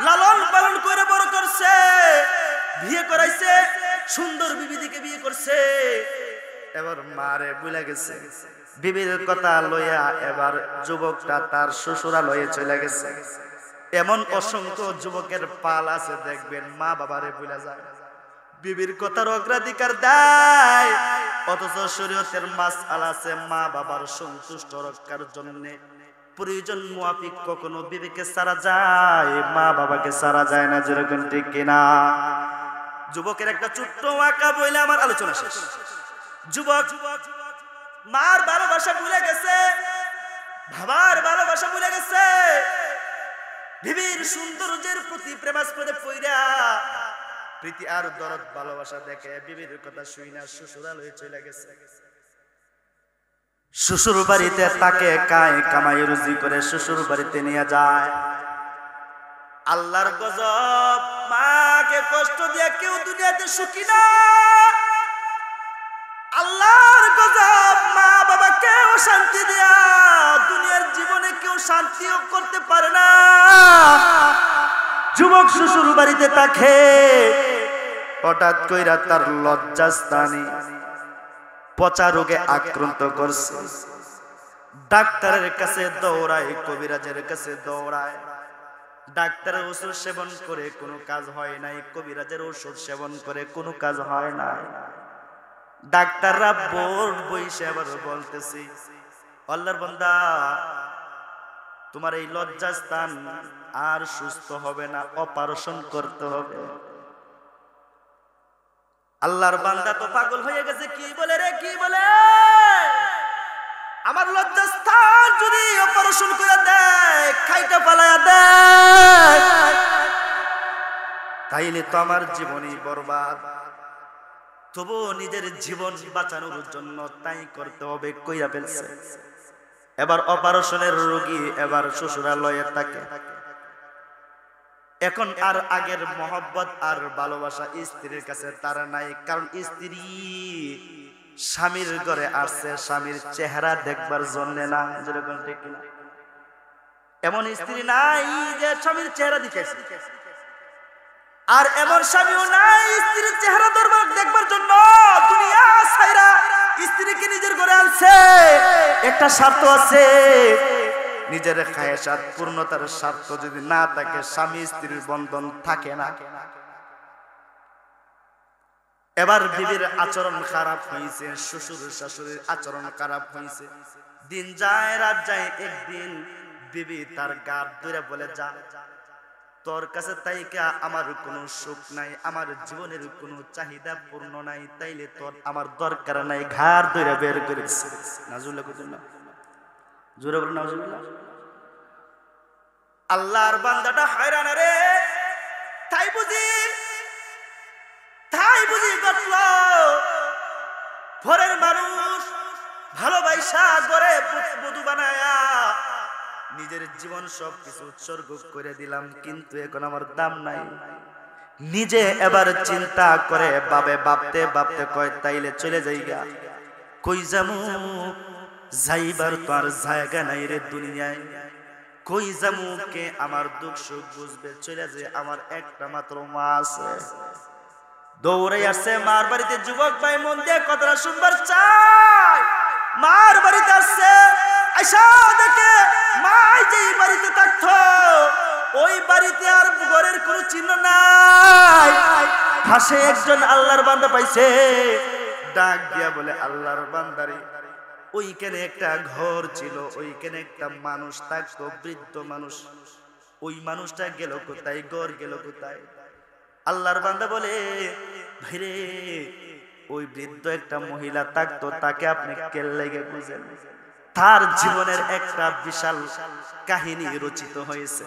লালন পালন করে বড় করছে, বিয়ে করাইছে, সুন্দর বিবি দিকে বিয়ে করছে, এবার মারে ভুলে গেছে। বিবির কথা লইয়া এবার যুবকটা তার শ্বশুরালয়ে চলে গেছে। এমন অসংখ্য যুবকের পাল আছে, দেখবেন মা বাবারে ভুলে যায়, বিবির কথার অগ্রাধিকার দেয়, অথচ শরীয়তের মাসআলা আছে, মা বাবার সন্তুষ্ট রক্ষার জন্য প্রয়োজন মুআফিক কখনো বিবিকে ছাড়া যায়, মা বাবাকে ছাড়া যায় না। যেরকম ঠিক কিনা? যুবকের একটা ছোট্ট ওয়াকা বইলে আমার আলোচনা শেষ। যুবক মার ভালোবাসা ভুলে গেছে, বাবার ভালোবাসা ভুলে গেছে, বিবির সৌন্দর্যের প্রতি প্রেমাস্পদে পইরা প্রীতি আর দরদ ভালোবাসা দেখে বিবির কথা শুই না শ্বশুরালয়ে চলে গেছে। শ্বশুর বাড়িতে তাকে কামাই রুজি করে শ্বশুর বাড়িতে নিয়ে যায়। আল্লাহর গজব, মাকে কষ্ট দিয়ে কেউ দুনিয়াতে সুখী না। আল্লাহর গজব, মা বাবাকে শান্তি দেয়া দুনিয়ার জীবনে কেউ শান্তিও করতে পারে না। যুবক শ্বশুর বাড়িতে থাকে, হঠাৎ কইরা তার লজ্জাস্থানে পচা রোগে আক্রান্ত করছে। ডাক্তারের কাছে দৌড়ায়, কবিরাজের কাছে দৌড়ায়। ডাক্তারের ওষুধ সেবন করে কোনো কাজ হয় নাই, কবিরাজের ওষুধ সেবন করে কোনো কাজ হয় নাই। ডাক্তাররা বোর্ড বইসে আবার বলতেছি, আল্লাহর বান্দা, তোমার এই লজ্জাস্থান আর সুস্থ হবে না, অপারেশন করতে হবে। আল্লাহর বান্দা তো পাগল হয়ে গেছে, কি বলে রে, কি বলে? আমার লজ্জাস্থান যদি অপারেশন করে দেয়, খাইটা পালায়া দেয়, তাইলে তো আমার জীবনই বরবাদ। তবু নিজের জীবন বাঁচানোর জন্য তাই করতে হবে, কইরা ফেলছে। এবার অপারেশনের রোগী, এবার শ্বশুরালয়ে থাকে। এখন আর আগের মহব্বত আর ভালোবাসা স্ত্রীর কাছে তার নাই, কারণ স্ত্রী স্বামীর ঘরে আসছে স্বামীর চেহারা দেখবার জন্য না, যেরকম ঠিক না। এমন স্ত্রী নাই যে স্বামীর চেহারা দিতেছে, আর এমন স্বামীও নাই স্ত্রীর চেহারা দেখবার জন্য দুনিয়া ছাইরা স্ত্রীকে নিজের ঘরে আনছে। একটা স্বার্থ আছে, নিজের খায়েশাত পূর্ণতার স্বার্থ যদি না থাকে, স্বামী স্ত্রীর বন্ধন থাকে না। এবার বিবির আচরণ খারাপ হয়েছে, শ্বশুর শাশুড়ির আচরণ খারাপ হয়েছে। দিন যায় রাত যায়, একদিন বিবি তার গাত ধরে বলে, যা, তোর কাছে তাইকা আমার কোনো সুখ নাই, আমার জীবনের কোনো চাহিদা পূর্ণ নাই, তাইলে তোর আমার দরকার নাই। ঘাড় ধরে বের করে দিচ্ছে। নাজুল্লাহ কুতুল্লাহ, জোরে বলেন নাজুল্লাহ। আল্লাহর বান্দাটা হয়রান রে। তাই বুঝি গতল ভোরের মানুষ ভালোবাসা করে বধূ বানায়া নিজের জীবন সবকিছু উৎসর্গ করে দিলাম, কিন্তু এখন আমার দাম নাই। নিজে এবার চিন্তা করে ভাবতে ভাবতে কয়, তাইলে চলে যাইগা। কই যামু, যাইবার তো আর জায়গা নাই রে দুনিয়ায়। কই যামু, কে আমার দুঃখ সুখ বুঝবে? চলে যে আমার একটা মাত্র মা আছে। দৌড়ে আসছে মার বাড়িতে। যুবক ভাই মন দিয়ে কথাটা শুনবার চাই। মার বাড়িতে আসছে, আইসা দেখে মাই যেই বাড়িতে থাকতো ওই বাড়িতে আর ঘরের কোনো চিহ্ন নাই। পাশে একজন আল্লাহর বান্দা পাইছে, ডাক দিয়া বলে, আল্লাহর বান্দারে, ওইখানে একটা ঘর ছিল, ওইখানে একটা মানুষ থাকতো, বৃদ্ধ মানুষ। ওই মানুষটা গেল কোথায়, ঘর গেল কোথায়? আল্লাহর বান্দা বলে, ভাইরে, ওই বৃদ্ধ একটা মহিলা থাকতো, তাকে আপনি কেল্লাইগে বুঝেন? তার জীবনের একটা বিশাল কাহিনী রচিত হয়েছে।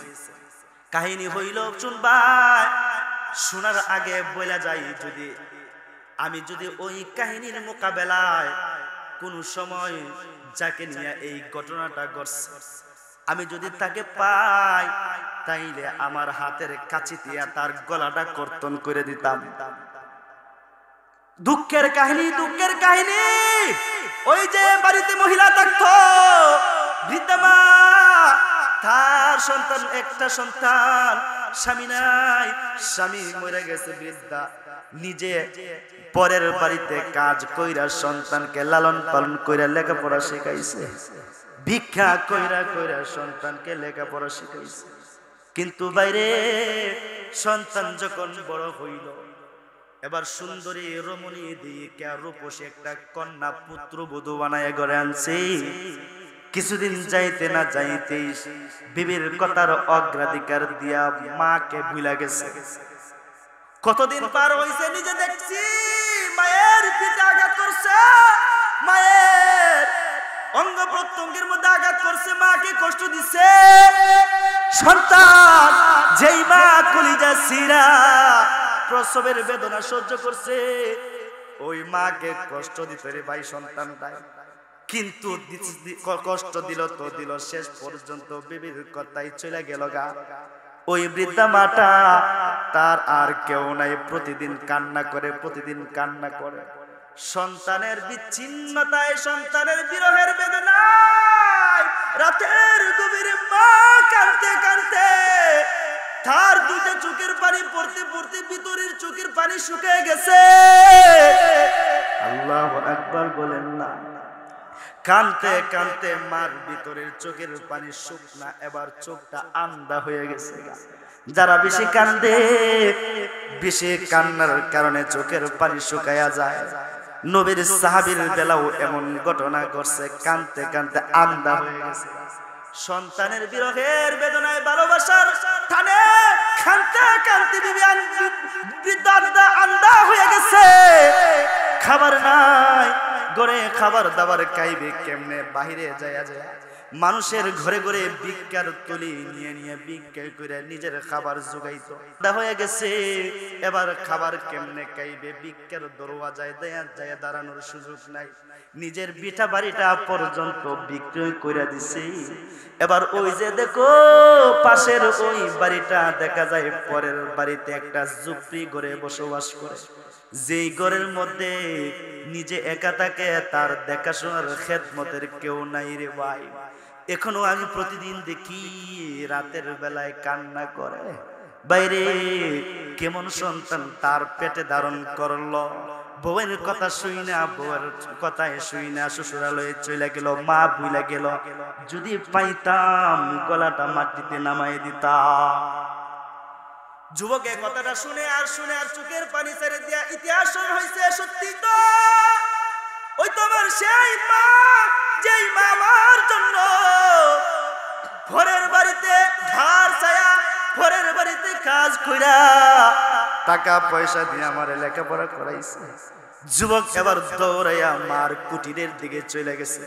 কাহিনী হইল, শুনবা, শোনার আগে বলা যায়, আমি যদি ওই কাহিনীর মোকাবেলায় কোন সময় যাকে নিয়ে এই ঘটনাটা ঘটছে আমি যদি তাকে পাই, তাইলে আমার হাতের কাছে দিয়া তার গলাটা কর্তন করে দিতাম। দুঃখের কাহিনী, দুঃখের কাহিনী। ওই যে বাড়িতে মহিলা থাকতো, বৃদ্ধা মা, তার সন্তান, একটা সন্তান, স্বামী নাই, স্বামী মরে গেছে। বৃদ্ধা নিজে পরের বাড়িতে কাজ কইরা সন্তানকে লালন পালন কইরা লেখাপড়া শিখাইছে, ভিক্ষা কইরা কইরা সন্তানকে লেখাপড়া শিখাইছে। কিন্তু বাইরে সন্তান যখন বড় হইল, এবার সুন্দরী রমণী দিয়ে রূপসী একটা কন্যা পুত্রবধূ বানায় ঘরে আনছে। কিছুদিন যাইতে না যাইতেই বিবির কথার অগ্রাধিকার দিয়া মাকে ভুলা গেছে। কতদিন পার হইছে, নিজে দেখছি মায়ের পিঠে আঘাত করছে, মায়ের অঙ্গ প্রত্যঙ্গের মধ্যে আঘাত করছে, মাকে কষ্ট দিচ্ছে। সন্তান যেই মা কলিজা সিরা প্রসবের বেদনা সহ্য করছে, ওই মাকে কষ্ট দিতে রে ভাই সন্তানটাই। কিন্তু কষ্ট দিল তো দিল, শেষ পর্যন্ত বিবির কথাই চলে গেল গা। ওই বৃদ্ধা মাটা, তার আর কেউ নাই, প্রতিদিন কান্না করে, প্রতিদিন কান্না করে। সন্তানের বিচ্ছিন্নতায়, সন্তানের বিরহের বেদনায় রাতের গভীরে মা কাঁদতে কাঁদতে তার দুইটা চোখের পানি পড়তে পড়তে ভিতরের চোখের পানি শুকিয়ে গেছে। আল্লাহু আকবার বলেন না। কাঁদতে কাঁদতে মার ভিতরের চোখের পানি শুকনা, এবার চোখটা আন্ধা হয়ে গেছে। যারা বেশি কান্দে, বেশি কান্নার কারণে চোখের পানি শুকায়া যায়। নবীর সাহাবীর বেলাও এমন ঘটনা ঘটছে, কাঁদতে কাঁদতে আন্ধা হয়ে গেছে। সন্তানের বিরহের বেদনায়, ভালোবাসার টানে কাঁদতে কাঁদতে বৃদ্ধা আন্ধা হয়ে গেছে। খাবার নাই, ঘরে খাবার দাবার খাইবে কেমনে? বাহিরে যায় যায় মানুষের ঘরে ঘরে ভিক্ষার তুলি নিয়ে নিয়ে ভিক্ষা করে নিজের খাবার জোগাইতো। হয়ে গেছে এবার খাবার কেমনে খাইবে? ভিক্ষার দরওয়াজায় যায় দাঁড়ানোর সুযোগ নাই, নিজের ভিটা বাড়িটা পর্যন্ত বিক্রয় করে দিছে। এবার ওই যে দেখো পাশের ওই বাড়িটা দেখা যায় পরের বাড়িতে একটা ঝুপড়ি ঘরে বসবাস করে, যেই ঘরের মধ্যে নিজে একা থাকে, তার দেখাশোনার খেদমতের কেউ নাই রে ভাই। এখনো আমি প্রতিদিন দেখি রাতের বেলায় কান্না করে, বাইরে কেমন সন্তান তার পেটে ধারণ করলো, বউয়ের কথা শুই না, বউয়ের কথায় শুই না, শ্বশুরালয়ে চলে গেল, মা ভুলে গেল, যদি পাইতাম গলাটা মাটিতে নামাই দিতাম। যুবকের কথাটা শুনে আর চোখের পানি ছেড়ে দিয়া ইতিহাস হয়েছে সত্যি তো ওই তোমার সেই মা, যেই মা আমার জন্য ঘরের বাড়িতে ধার ছায়া, ঘরের বাড়িতে কাজ কইরা টাকা পয়সা দিয়ে আমার লেখাপড়া করাইছে। যুবক এবার দৌড়াইয়া মার কুটিরের দিকে চলে গেছে।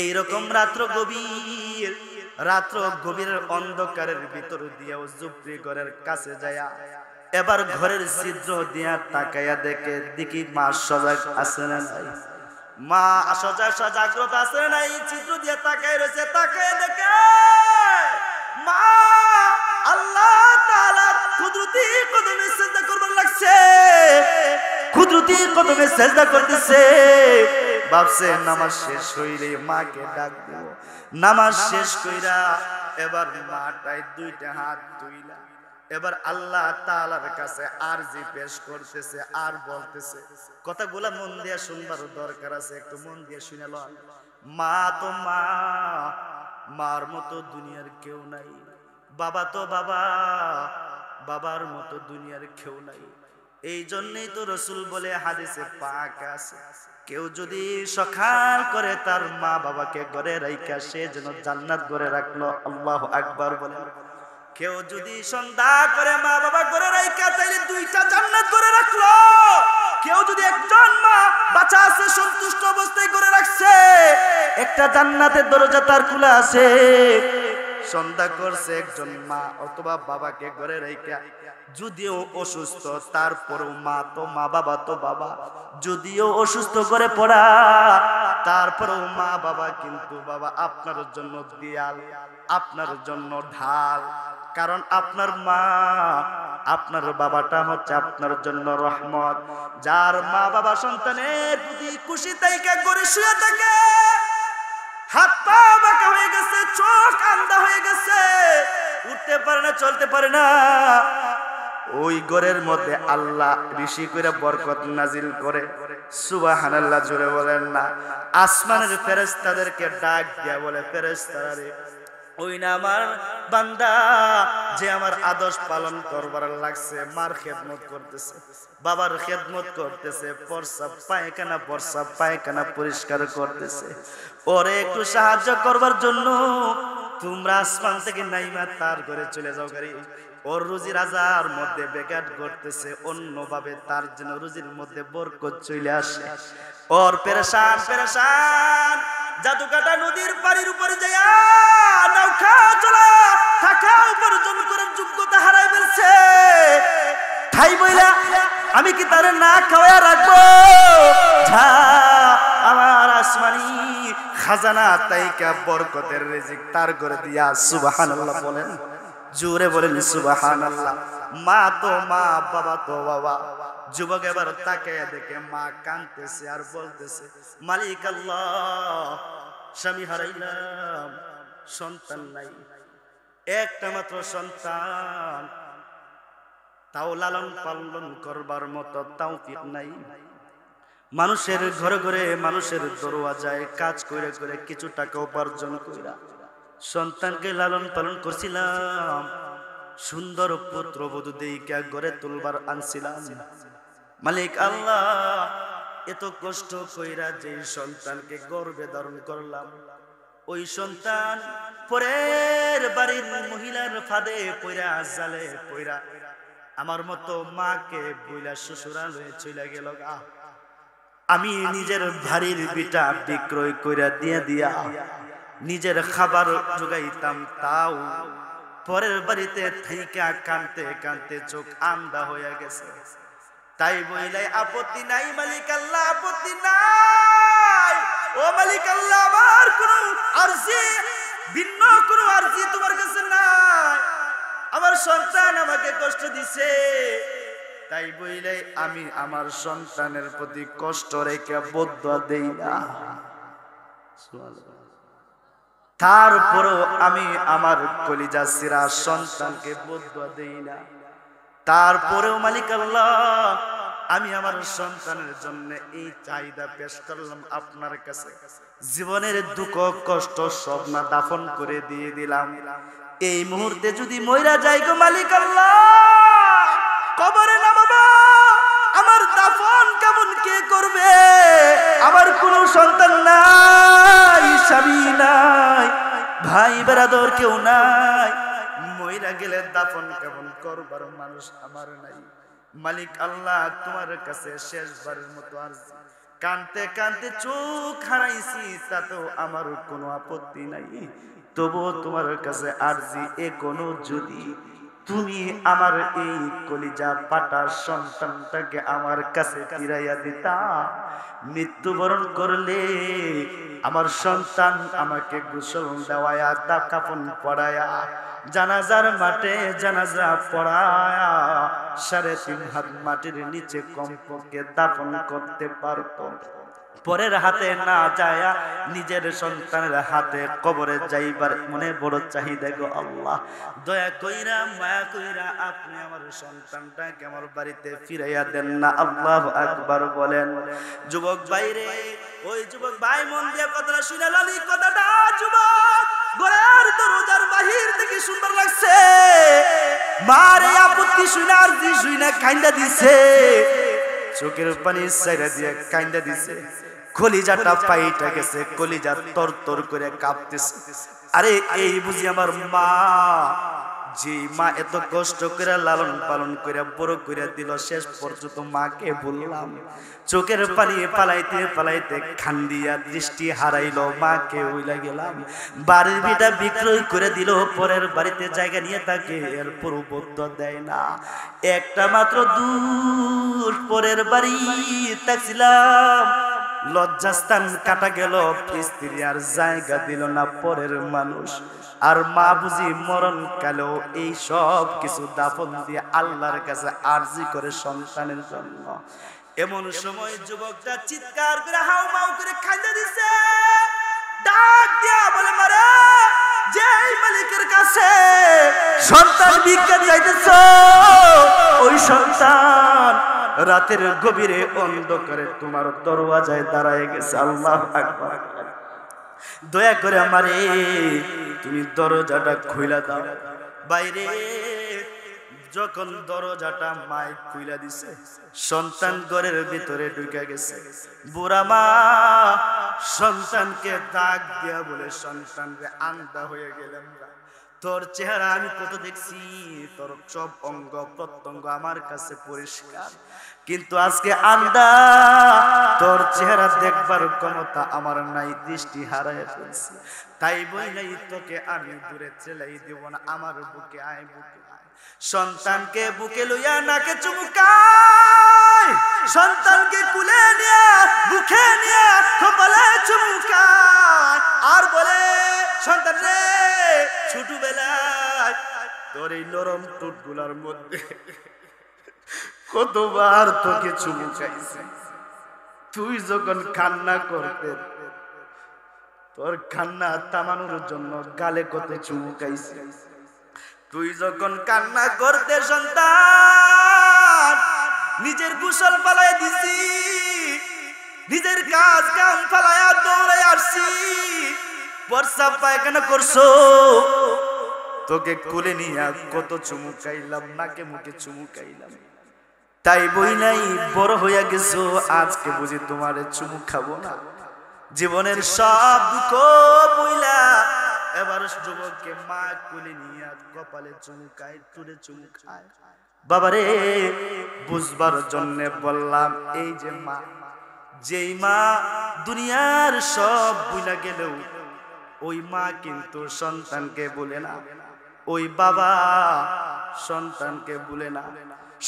এইরকম রাত্র গভীর অন্ধকারের ভিতর দিয়েও ঝুপড়ি ঘরের কাছে যায়া এবার ঘরের ছিদ্র দিয়া তাকাইয়া দেখি মা সজাগ আছে না নাই, মা সজাগ্রত আছে না নাই, ছিদ্র দিয়ে তাকাই রয়েছে, তাকায় দেখে মা আল্লাহ তাআলার কুদরতি কদমে সিজদা করবার লাগছে, কুদরতি কদমে সিজদা করতেছে। ভাবছে নামাজ শেষ হইলে মাকে ডাক দেব। নামাজ শেষ কইরা এবার মাটায় দুইটা হাত তুইলা এবার আল্লাহ তাআলার কাছে আরজি পেশ করতেছে আর বলতেছে, কথাগুলা মন দিয়ে শুনবার দরকার আছে, একটু মন দিয়ে শুনে লন। মা তো মা, মার মতো দুনিয়ার কেউ নাই, বাবা তো বাবা, বাবার মতো দুনিয়ার কেউ নাই। এই জন্যই তো রাসূল বলে হাদিসে পাক আছে, কেউ যদি সকাল করে তার মা বাবাকে ঘরে রাইখা সে যেন জান্নাত ঘরে রাখলো। আল্লাহু আকবার বলেন। কেউ যদি সন্ধ্যা করে মা বাবা ঘরে রাইখা তাইলে দুইটা জান্নাত ঘরে রাখলো। কেউ যদি একজন মা বাচ্চা আছে সন্তুষ্ট অবস্থায় ঘরে রাখছে, একটা জান্নাতের দরজা তার খোলা আছে। সন্ধ্যা করছে একজন মা অথবা বাবাকে ঘরে রাইখা, যদিও অসুস্থ তারপরেও মা তো মা, বাবা তো বাবা, যদিও অসুস্থ করে পড়া তারপরেও মা বাবা কিন্তু বাবা আপনার জন্য দিয়াল, আপনার জন্য ঢাল। কারণ আপনার মা, আপনার বাবাটা হচ্ছে আপনার জন্য রহমত। যার মা বাবা সন্তানের প্রতি খুশি তাইকা ঘরে শুয়ে থাকে, হাত পা বাঁকা হয়ে গেছে, চোখ আন্ধা হয়ে গেছে, উঠতে পারে না, চলতে পারে না, ওই ঘরের মধ্যে আল্লাহ বেশি করে বরকত নাজিল করে। সুবহানাল্লাহ, জোরে বলেন না। আসমানের ফেরেশতাদেরকে ডাক দিয়া বলে, ফেরেশতারা রে, ওই না আমার বান্দা যে আমার আদর্শ পালন করবার লাগছে, মার খেদমত করতেছে, বাবার খেদমত করতেছে, প্রস্রাব পায়খানা পরিষ্কার করতেছে, ওরে একটু সাহায্য করবার জন্য তোমরা আসমান থেকে নাইমা তার ঘরে চলে যাও গাড়ি। ওর রুজি রাজার মধ্যে ব্যাঘাত ঘটতেছে, অন্যভাবে তার জন্য রুজির মধ্যে বরকত চলে আসে। ওর পেরেশান জাদুকাটা নদীর পানির উপরে যায় নৌকা চলা থাকা উপার্জন করার যোগ্যতা হারাই ফেলছে। ঠাই বইলা আমি কি তারে না খাওয়া রাখবো? আমার আসমানি খাজানা তাইকা বরকতের রিজিক তার করে দিয়া। সুবহানাল্লাহ বলেন, জোরে বলেন সুবহানাল্লাহ। মা তো মা, বাবা তো বাবা। যুবক এবার তাকায়া দেখে মা কাঁদতেছে আর বলতেছে, মালিক আল্লাহ, স্বামী হারাইলাম, সন্তান নাই, একটা মাত্র সন্তান, তাও লালন পালন করবার মতো তাওফিক নাই। মানুষের ঘরে ঘরে মানুষের দরওয়াজায় কাজ করে করে কিছু টাকা উপার্জন কইরা সন্তানকে লালন পালন করছিলাম, সুন্দর পুত্রবধূ দেইকা গড়ে তুলবার আনছিলাম। মালিক আল্লাহ, এত কষ্ট কইরা যে সন্তানকে গর্ভে ধারণ করলাম, ওই সন্তান পরের বাড়ির মহিলার ফাঁদে পইরা, জালে পইরা আমার মতো মাকে বইলা শ্বশুরালয়ে চলে গেল। আমি নিজের ভারীর বিটা বিক্রয় করে দিয়া নিজের খাবার জোগাইতাম, তাও পরের বাড়িতে থাইকা কানতে কানতে চোখ আন্দা হয়ে গেছে। তাই বইলাই আপত্তি নাই মালিক আল্লাহ, আপত্তি নাই। ও মালিক আল্লাহ, আমার কোনো আরজি, ভিন্ন কোনো আরজি তোমার কাছে নাই। আমার সন্তান আমাকে কষ্ট দিছে, তাই বইলাই আমি আমার সন্তানের প্রতি কষ্ট রেখে বদদুয়া দেই না। তারপরও আমি আমার কলিজা সিরা সন্তানকে বদদুয়া দেই না। তারপরেও মালিক আল্লাহ, আমি আমার সন্তানের জন্য এই চাহিদা পেশ করলাম আপনার কাছে। জীবনের দুঃখ কষ্ট সব না দাফন করে দিয়ে দিলাম। এই মুহূর্তে যদি মইরা যাই গো মালিক আল্লাহ, কবরে নামাবো, আমার দাফন কেমন কে করবে? আমার কোনো সন্তান নাই, স্বামী নাই, ভাই বেরাদর কেউ নাই। মইরা গেলে দাফন কেমন করবার মানুষ আমার নাই। মালিক আল্লাহ, তোমার কাছে শেষবারের মতো আরজি, কানতে কানতে চোখ হারাইছি, তাতেও আমার কোনো আপত্তি নাই। তবুও তোমার কাছে আরজি, এ কোনো যদি তুমি আমার এই কলিজা পাটার সন্তানটাকে আমার কাছে ফিরাইয়া দিতা, মৃত্যুবরণ করলে আমার সন্তান আমাকে গোসল দেওয়ায়া, তা কাফন পড়ায়া, জানাজার মাঠে জানাজা পড়ায়া 3.5 হাত মাটির নিচে কমপক্ষে দাফন করতে পারতো। পরের হাতে না যায়া নিজের সন্তানের হাতে কবরে যাইবার মনে বড় চাহিদা গো আল্লাহ। দয়া কইরা মায়া কইরা আপনি আমার সন্তানটাকে আমার বাড়িতে ফিরাইয়া দেন না। আল্লাহু আকবার বলেন। যুবক ভাইরে, ওই যুবক ভাই মন দিয়ে কথাটা শুনে লালি, কথাটা যুবক ঘরের দরজার বাহির থেকে সুন্দর লাগছে। মারে আপত্তি শুনে আরজি শুনে কাইন্দা দিছে, চোখের পানি ছাইরা দিয়ে কাইন্দা দিছে। কলিজাটা পাইটা গেছে, কলিজা তরতর করে কাঁপতেছে। আরে এই বুঝি আমার মা, যে মা এত কষ্ট করে লালন পালন করে বড় করে দিল, শেষ পর্যন্ত মাকে বললাম। চোখের পানি পালাইতে পালাইতে খান্দিয়া দৃষ্টি হারাইলো, মাকে ওইলা গেলাম। বাড়ির বিটা বিক্রয় করে দিল, পরের বাড়িতে জায়গা নিয়ে থাকে, এর পূর্বত্ব দেয় না। একটা মাত্র দূর পরের বাড়ি থাকছিলাম, লজ্জাস্থান কাটা গেল, স্ত্রী আর জায়গা দিল না পরের মানুষ। আর মা বুঝি মরণ কালেও এই সব কিছু দাফন দিয়ে আল্লাহর কাছে আরজি করে সন্তানের জন্য। এমন সময় যুবকটা চিৎকার করে হাউ মাউ করে কাঁদে দিছে, ডাক দিয়া বলে, মারে যেই মালিকের কাছে সন্তান ভিক্ষা চাইতেছো, ওই সন্তান রাতের গভীরে অন্ধকারে তোমার দরওয়াজায় দাঁড়ায় গেছে। আল্লাহু আকবার। দয়া করে আমারে তুমি দরজাটা খুইলা দাও। বাইরে যখন দরজাটা মাই খুইলা দিছে, সন্তান ঘরের ভিতরে ঢুকে গেছে। বুড়া মা সন্তানকে ডাক দিয়া বলে, সন্তান রে আন্দা হয়ে গেলাম, তোর চেহারা আমি কত দেখছি, তোর সব অঙ্গ প্রত্যঙ্গ আমার কাছে পরিষ্কার, কিন্তু আজকে আন্দা, তোর চেহারা দেখবার ক্ষমতা আমার নাই, দৃষ্টি হারায় ফেলছি। তাই বইলাই তোকে আমি দূরে চেলাই দেব না, আমার বুকে আয়, বুকে আয়। সন্তানকে বুকে লইয়া নাকে চুমুকায়, সন্তানকে কুলে নিয়ে বুকে নিয়ে কপালে চুমুকায়, আর বলে, সন্তান রে ছোটবেলায় তোর এই নরম টুটগুলার মধ্যে কতবার তোকে চুমুকাইছি। তুই যখন কান্না করতে, তোর কান্না থামানোর জন্য গালে কত চুমুকাইছি। তুই যখন কান্না করতে সন্তান নিজের গোসল পালায় দিছি, নিজের কাজ কাম পালায়া দৌড়ায় আসছি, প্রস্রাব পায়খানা করছো, তোকে কোলে নিয়ে কত চুমুকাইলাম, নাকে মুখে চুমুকাইলাম। তাই বই নাই বড় হইয়া গেছো, আজকে বুঝি তোমার চুমু খাবো না। জীবনের সব দুঃখ বইলা এবার যুবককে মা কোলে নিয়ে কপালে চুমুকায়, টুরে চুমুকায়। বাবারে বুঝবার জন্য বললাম, এই যে মা যেই মা দুনিয়ার সব ভুলে গেলেও ওই মা কিন্তু সন্তানকে ভুলে না, ওই বাবা সন্তানকে ভুলে না।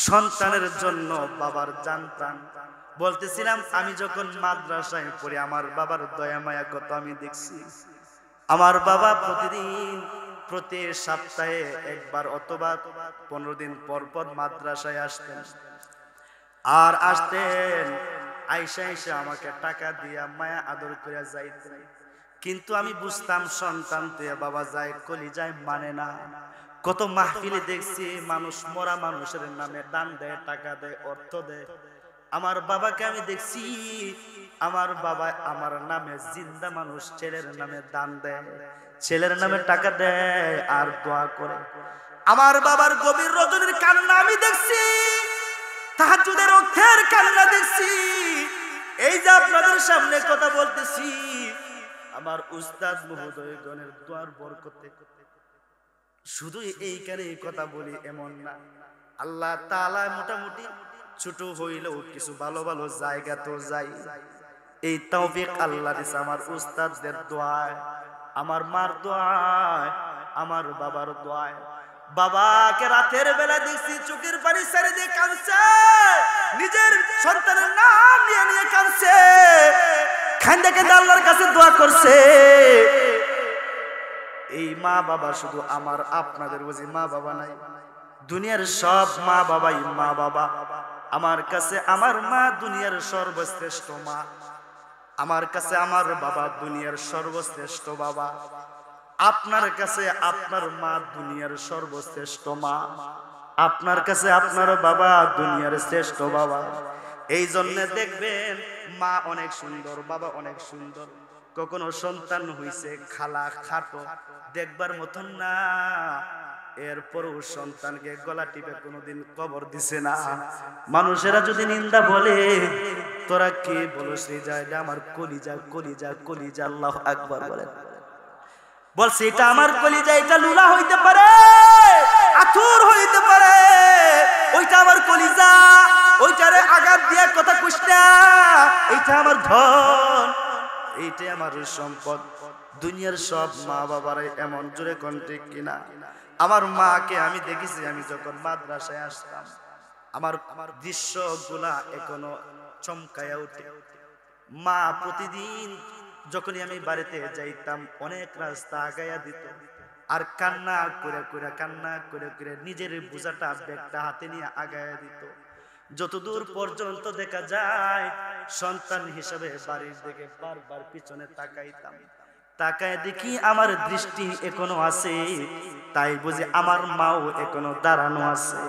সন্তানের জন্য বাবার জান প্রাণ। বলতেছিলাম আমি যখন মাদ্রাসায় পড়ি আমার বাবার দয়া মায়া কত আমি দেখছি। আমার বাবা প্রতিদিন প্রতি সপ্তাহে একবার অথবা 15 দিন পর পর মাদ্রাসায় আসতেন, আর আসতেন আইসা আইসা আমাকে টাকা দিয়া মায়া আদর করে যাইতেন। কিন্তু আমি বুঝতাম সন্তান তো বাবা যায় কলিজায় মানে না। কত মাহফিলে দেখছি মানুষ মরা মানুষের নামে দান দেয়, টাকা দেয়, অর্থ দেয়। আমার বাবাকে আমি দেখছি আমার বাবা আমার নামে জিন্দা মানুষ ছেলের নামে দান দেয়, ছেলের নামে টাকা দেয় আর দোয়া করে। আমার বাবার গভীর রজনীর কান্না আমি দেখছি, তাহাজ্জুদের অর্থের কান্না দেখছি। এই যে আপনাদের সামনে কথা বলতেছি আমার উস্তাদ মহোদয়গণের দোয়ার বরকতে। শুধু এইখানে কথা বলি এমন না, আল্লাহ তাআলা মোটামুটি ছোট হইলেও কিছু ভালো ভালো জায়গা তো যাই। এই তৌফিক আল্লাহ দিছে আমার উস্তাদদের দোয়ায়, আমার মার দোয়ায়, আমার বাবার দোয়ায়। বাবাকে রাতের বেলা দেখছি চোখের পানি ছেড়ে দিয়ে কাঁদছে, নিজের সন্তানের নাম নিয়ে নিয়ে কাঁদছে, কাঁদে কাঁদে আল্লাহর কাছে দোয়া করছে। এই মা বাবা শুধু আমার আপনাদের বুঝি মা বাবা নাই, দুনিয়ার সব মা বাবাই মা বাবা। আমার কাছে আমার মা দুনিয়ার সর্বশ্রেষ্ঠ মা, আমার কাছে আমার বাবা দুনিয়ার সর্বশ্রেষ্ঠ বাবা। আপনার কাছে আপনার মা দুনিয়ার সর্বশ্রেষ্ঠ মা, আপনার কাছে আপনার বাবা দুনিয়ার শ্রেষ্ঠ বাবা। এই জন্য দেখবেন মা অনেক সুন্দর, বাবা অনেক সুন্দর। কখনো সন্তান হইছে খালা খাটো দেখবার মতন না, এরপরও সন্তানকে গলা টিপে কোনোদিন কবর দিছে না। মানুষেরা যদি নিন্দা বলে তোরা কে বলস রে, যায় আমার কলিজা কলিজা কলিজা, আল্লাহু আকবার বলেন। বলছে এটা আমার কলিজা, এটা লুলা হইতে পারে, আথুর হইতে পারে, ওইটা আমার কলিজা, ওইটারে আঘাত দিয়ে কথা কইস না, এইটা আমার ধন, এইটাই আমার সম্পদ। দুনিয়ার সব মা বাবারাই এমন, জোরে কোন ঠিক কিনা? আমার মাকে আমি দেখেছি, আমি যখন মাদ্রাসায় আসতাম আমার দৃশ্যগুলা এখনো চমকায়া উঠে। মা প্রতিদিন যখনই আমি বাড়িতে যাইতাম অনেক রাস্তা আগাইয়া দিত, আর কান্না করে করে কান্না করে করে নিজের বোঝাটা ব্যাগটা হাতে নিয়ে আগাইয়া দিত। যতদূর পর্যন্ত দেখা যায় সন্তান হিসেবে বাড়ির দিকে বারবার পিছনে তাকাইতাম, তাকায় দেখি আমার দৃষ্টি এখনো আছে, তাই বুঝি আমার মাও এখনো দাঁড়ানো আছে।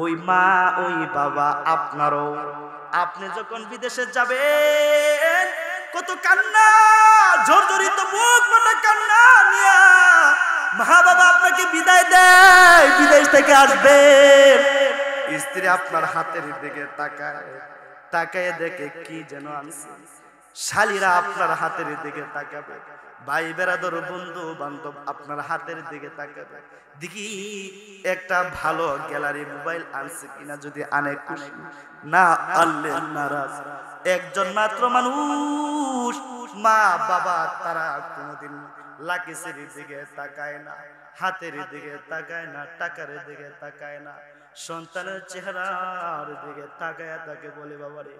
ওই মা ওই বাবা আপনারও, আপনি যখন বিদেশে যাবেন কত কান্না, ঝরঝরিত বুক ফাটা কান্না নিয়া মা বাবা আপনাকে বিদায় দেয়, বিদেশ থেকে আসবেন। স্ত্রী আপনার হাতের দিকে তাকায়, তাকায় দেখে কি যেন আনছে। শালীরা আপনার হাতের দিকে তাকাবে, ভাই বেরাদর বন্ধু বান্ধব আপনার হাতের দিকে তাকাবে, দেখি একটা ভালো গ্যালারি মোবাইল আনছে কিনা, যদি আনে খুশি, না আনলে নারাজ। একজন মাত্র মানুষ মা বাবা, তারা কোনোদিন লাকিসের দিকে তাকায় না, হাতের দিকে তাকায় না, টাকার দিকে তাকায় না, সন্তানের চেহারার দিকে তাকায়। তাকে বলে বাবারে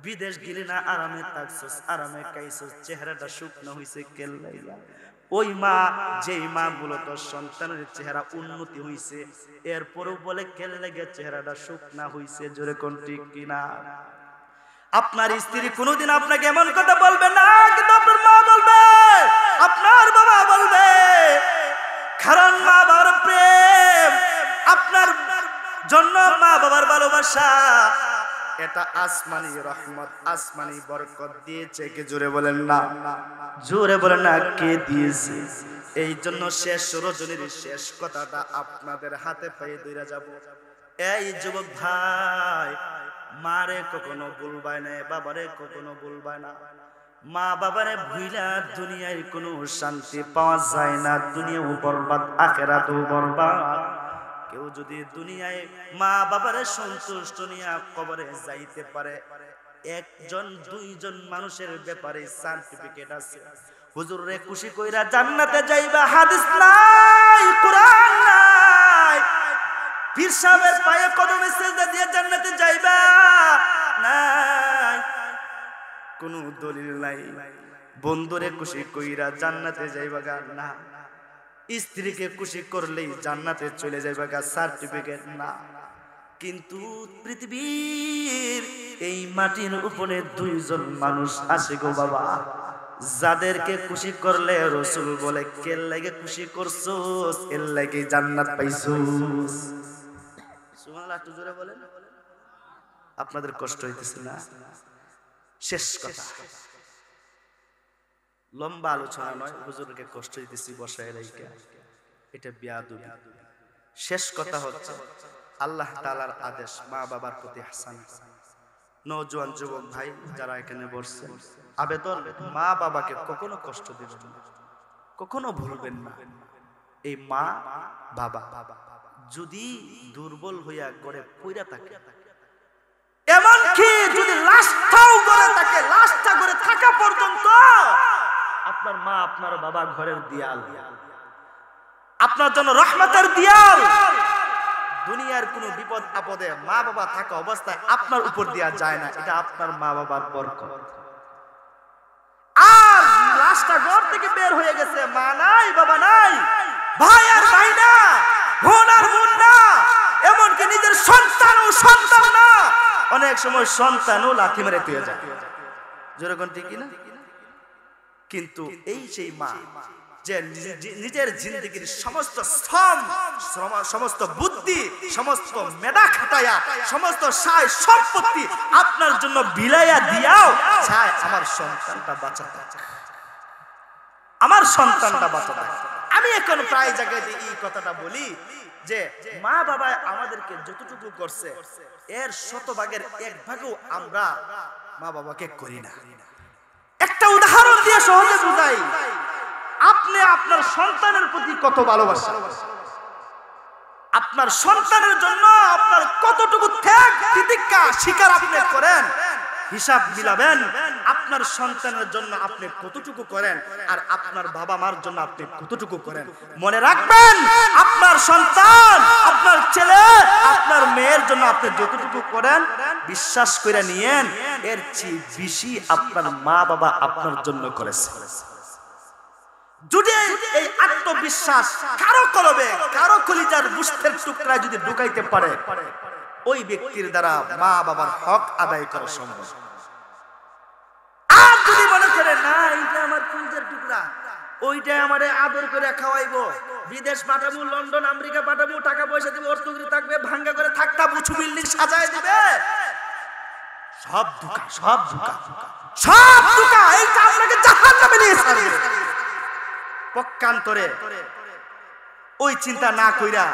বিদেশ গেলি না আরামে থাকছস, আরামে খাইছস, চেহারাটা শুকনো হইছে কেল লাইগা। ওই মা, যেই মা মূলত সন্তানের চেহারা উন্নতি হইছে, এরপরও বলে কেল লাগে চেহারাটা শুকনা হইছে, জোরে কোন ঠিক কিনা? আপনার স্ত্রী কোনোদিন আপনাকে এমন কথা বলবে না, কিন্তু আপনার মা বলবে, আপনার বাবা বলবে। কারণ মা বাবার প্রেম, আপনার জন্য মা বাবার ভালোবাসা, এটা আসমানি রহমত, আসমানি বরকত দিয়েছে। কে জোরে বলেন না? জোরে বলেন না, কে দিয়েছে? এই জন্য শেষ রজনীর শেষ কথাটা আপনাদের হাতে পায়ে ধরে যাব। এই যুবক ভাই, মারে কখনো ভুলবাই না, বাবারে কখনো ভুলবাই না। মা বাবারে ভুইলা দুনিয়ায় কোনো শান্তি পাওয়া যায় না, দুনিয়াও বরবাদ, আখিরাতও বরবাদ। কেউ যদি দুনিয়ায় মা বাবারে সন্তুষ্ট নিয়ে কবরে যাইতে পারে, একজন দুইজন মানুষের ব্যাপারে সার্টিফিকেট আছে। হুজুর রে খুশি কইরা জান্নাতে যাইবা, হাদিস নাই, কুরআন নাই। পীর সাহেবের পায়ে কদমে সিজদা দিয়ে জান্নাতে যাইবা, নাই, কোনো দলিল নাই। বন্ধুরে খুশি কইরা জান্নাতে যাইবা গা, না। স্ত্রীকে খুশি করলেই জান্নাতে চলে যাইবা গা, সার্টিফিকেট না। কিন্তু পৃথিবীর এই মাটির উপরে দুইজন মানুষ আছে গো বাবা, যাদেরকে খুশি করলে রাসূল বলে কেল লাগে খুশি করছস, এর লাগে জান্নাত পাইছস। সুবহানাল্লাহ, একটু জোরে বলেন। আপনাদের কষ্ট হইতেছে না? শেষ কথা, লম্বা আলোচনা নয়, হুজুরকে কষ্ট দিতেছি বসায় রাইখা, এটা বেয়াদবি। শেষ কথা হচ্ছে আল্লাহ তাআলার আদেশ মা বাবার প্রতি ইহসান। নওজোয়ান যুবক ভাই যারা এখানে বসছেন, আবেদন, মা বাবাকে কখনো কষ্ট দিবেন না, কখনো ভুলবেন না। এই মা বাবা যদি দুর্বল হইয়া গড়ে পইরা থাকে, এমনকি যদি লাশটাও গড়ে থাকে, লাশটা গড়ে থাকা পর্যন্ত আপনার মা আপনার বাবা ঘরের দেয়াল, আপনার জন্য রহমতের দেয়াল। দুনিয়ার কোনো বিপদ আপদে মা বাবা থাকা অবস্থায় আপনার উপর দেয়া যায় না, এটা আপনার মা বাবার বরকত। আর লাশটা ঘর থেকে বের হয়ে গেছে, মা নাই, বাবা নাই, ভাই আর ভাই না, বোন আর বোন না, এমনকি নিজের সন্তানও সন্তান না। অনেক সময় সন্তানও লাথি মেরে তুলে যায়, যেরকম ঠিক না? কিন্তু এই সেই মা যে নিজের জিন্দেগির সমস্ত শ্রম, সমস্ত বুদ্ধি, সমস্ত মেধা খাটায়া, সমস্ত সায় সম্পত্তি আপনার জন্য বিলাইয়া দিয়াও চায় আমার সন্তানটা বাঁচাতে, আমার সন্তানটা বাঁচাতে। আমি এখন প্রায় জায়গায় এই কথাটা বলি যে মা বাবা আমাদেরকে যতটুকু করছে এর শতভাগের এক ভাগও আমরা মা বাবাকে করি না। একটা উদাহরণ দিয়ে সহজে বুঝাই, আপনি আপনার সন্তানের প্রতি কত ভালোবাসা, আপনার সন্তানের জন্য আপনার কতটুকু ত্যাগ তিতিক্ষা স্বীকার আপনি করেন, হিসাব মিলাবেন। আপনার সন্তানের জন্য আপনি কতটুকু করেন আর আপনার বাবা মার জন্য আপনি কতটুকু করেন। মনে রাখবেন, আপনার সন্তান, আপনার ছেলে, আপনার মেয়ের জন্য আপনি যতটুকু করেন, বিশ্বাস করে নিয়েন এর চেয়ে বেশি আপনার মা বাবা আপনার জন্য করেছে। যদি এই আত্মবিশ্বাস কারো কলবে, কারো কলিজার গোশতের টুকরা যদি ঢুকাইতে পারে, ওই ব্যক্তির দ্বারা মা বাবার হক আদায় করা সম্ভব। আর যদি মনে করে না এইটা আমার কলিজার টুকরা, ওইটা আমারে আদর করে খাওয়াইবো, বিদেশ পাঠাবো, লন্ডন আমেরিকা পাঠাবো, টাকা পয়সা দিব, অর্থকরি থাকবে, ভাঙ্গা করে থাকতাম, উঁচু বিল্ডিং সাজায় দিবে, সব ধোঁকা, সব ধোঁকা, সব ধোঁকা। এইটা আপনাকে জাহান্নামে নিয়ে যাবে। পক্ষান্তরে ওই চিন্তা না কইরা,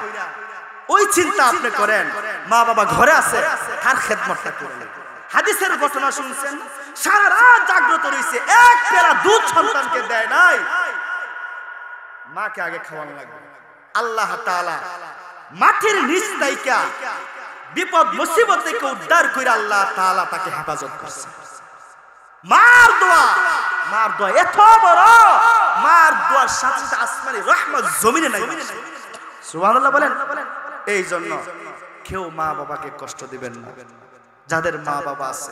ওই চিন্তা আপনি করেন মা বাবা ঘরে আছে, তার খেদমতটা করেন। হাদিসের ঘটনা শুনছেন, সারা রাত জাগ্রত রইছে, এক পেলা দুধ সন্তানকে দেয় নাই, মাকে আগে খাওয়ানো লাগবে। আল্লাহ তাআলা মাটির নিচ থেকে বিপদ মুসিবত থেকে উদ্ধার করে আল্লাহ তাআলা তাকে হেফাজত করছে। মার দোয়া, মার দোয়া এত বড়, মার দোয়ার সাথে আসমানি রহমত জমিনে নাই। সুবহানাল্লাহ বলেন। এই জন্য কেউ মা বাবাকে কষ্ট দিবেন না, যাদের মা বাবা আছে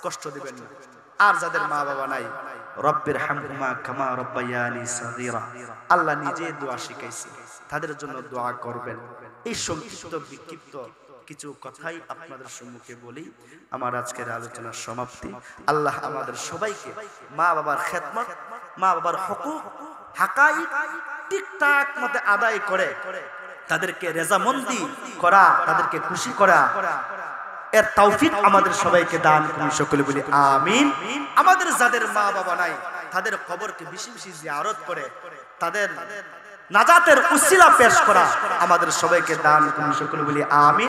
কষ্ট দিবেন না। আর যাদের মা বাবা নাই, রব্বির হামহুমা কামা রব্বায়ানি সাগীরা, আল্লাহ নিজে দোয়া শিখাইছে, তাদের জন্য দোয়া করবেন। এই সংক্ষিপ্ত বিক্ষিপ্ত কিছু কথাই আপনাদের সম্মুখে বলি, আমার আজকের আলোচনার সমাপ্তি। আল্লাহ আমাদের সবাইকে মা বাবার খেদমত, মা বাবার হকুক হাকাইক ঠিকঠাক মতে আদায় করে তাদেরকে রেজামন্দি করা, তাদেরকে খুশি করা, এর তৌফিক আমাদের সবাইকে দান করুন, সকলে বলি আমিন। আমাদের যাদের মা বাবা নাই, তাদের কবরকে বেশি বেশি জিয়ারত করে তাদের নাজাতের উসিলা পেশ করা আমাদের সবাইকে দান করুন, সকলে বলি আমিন।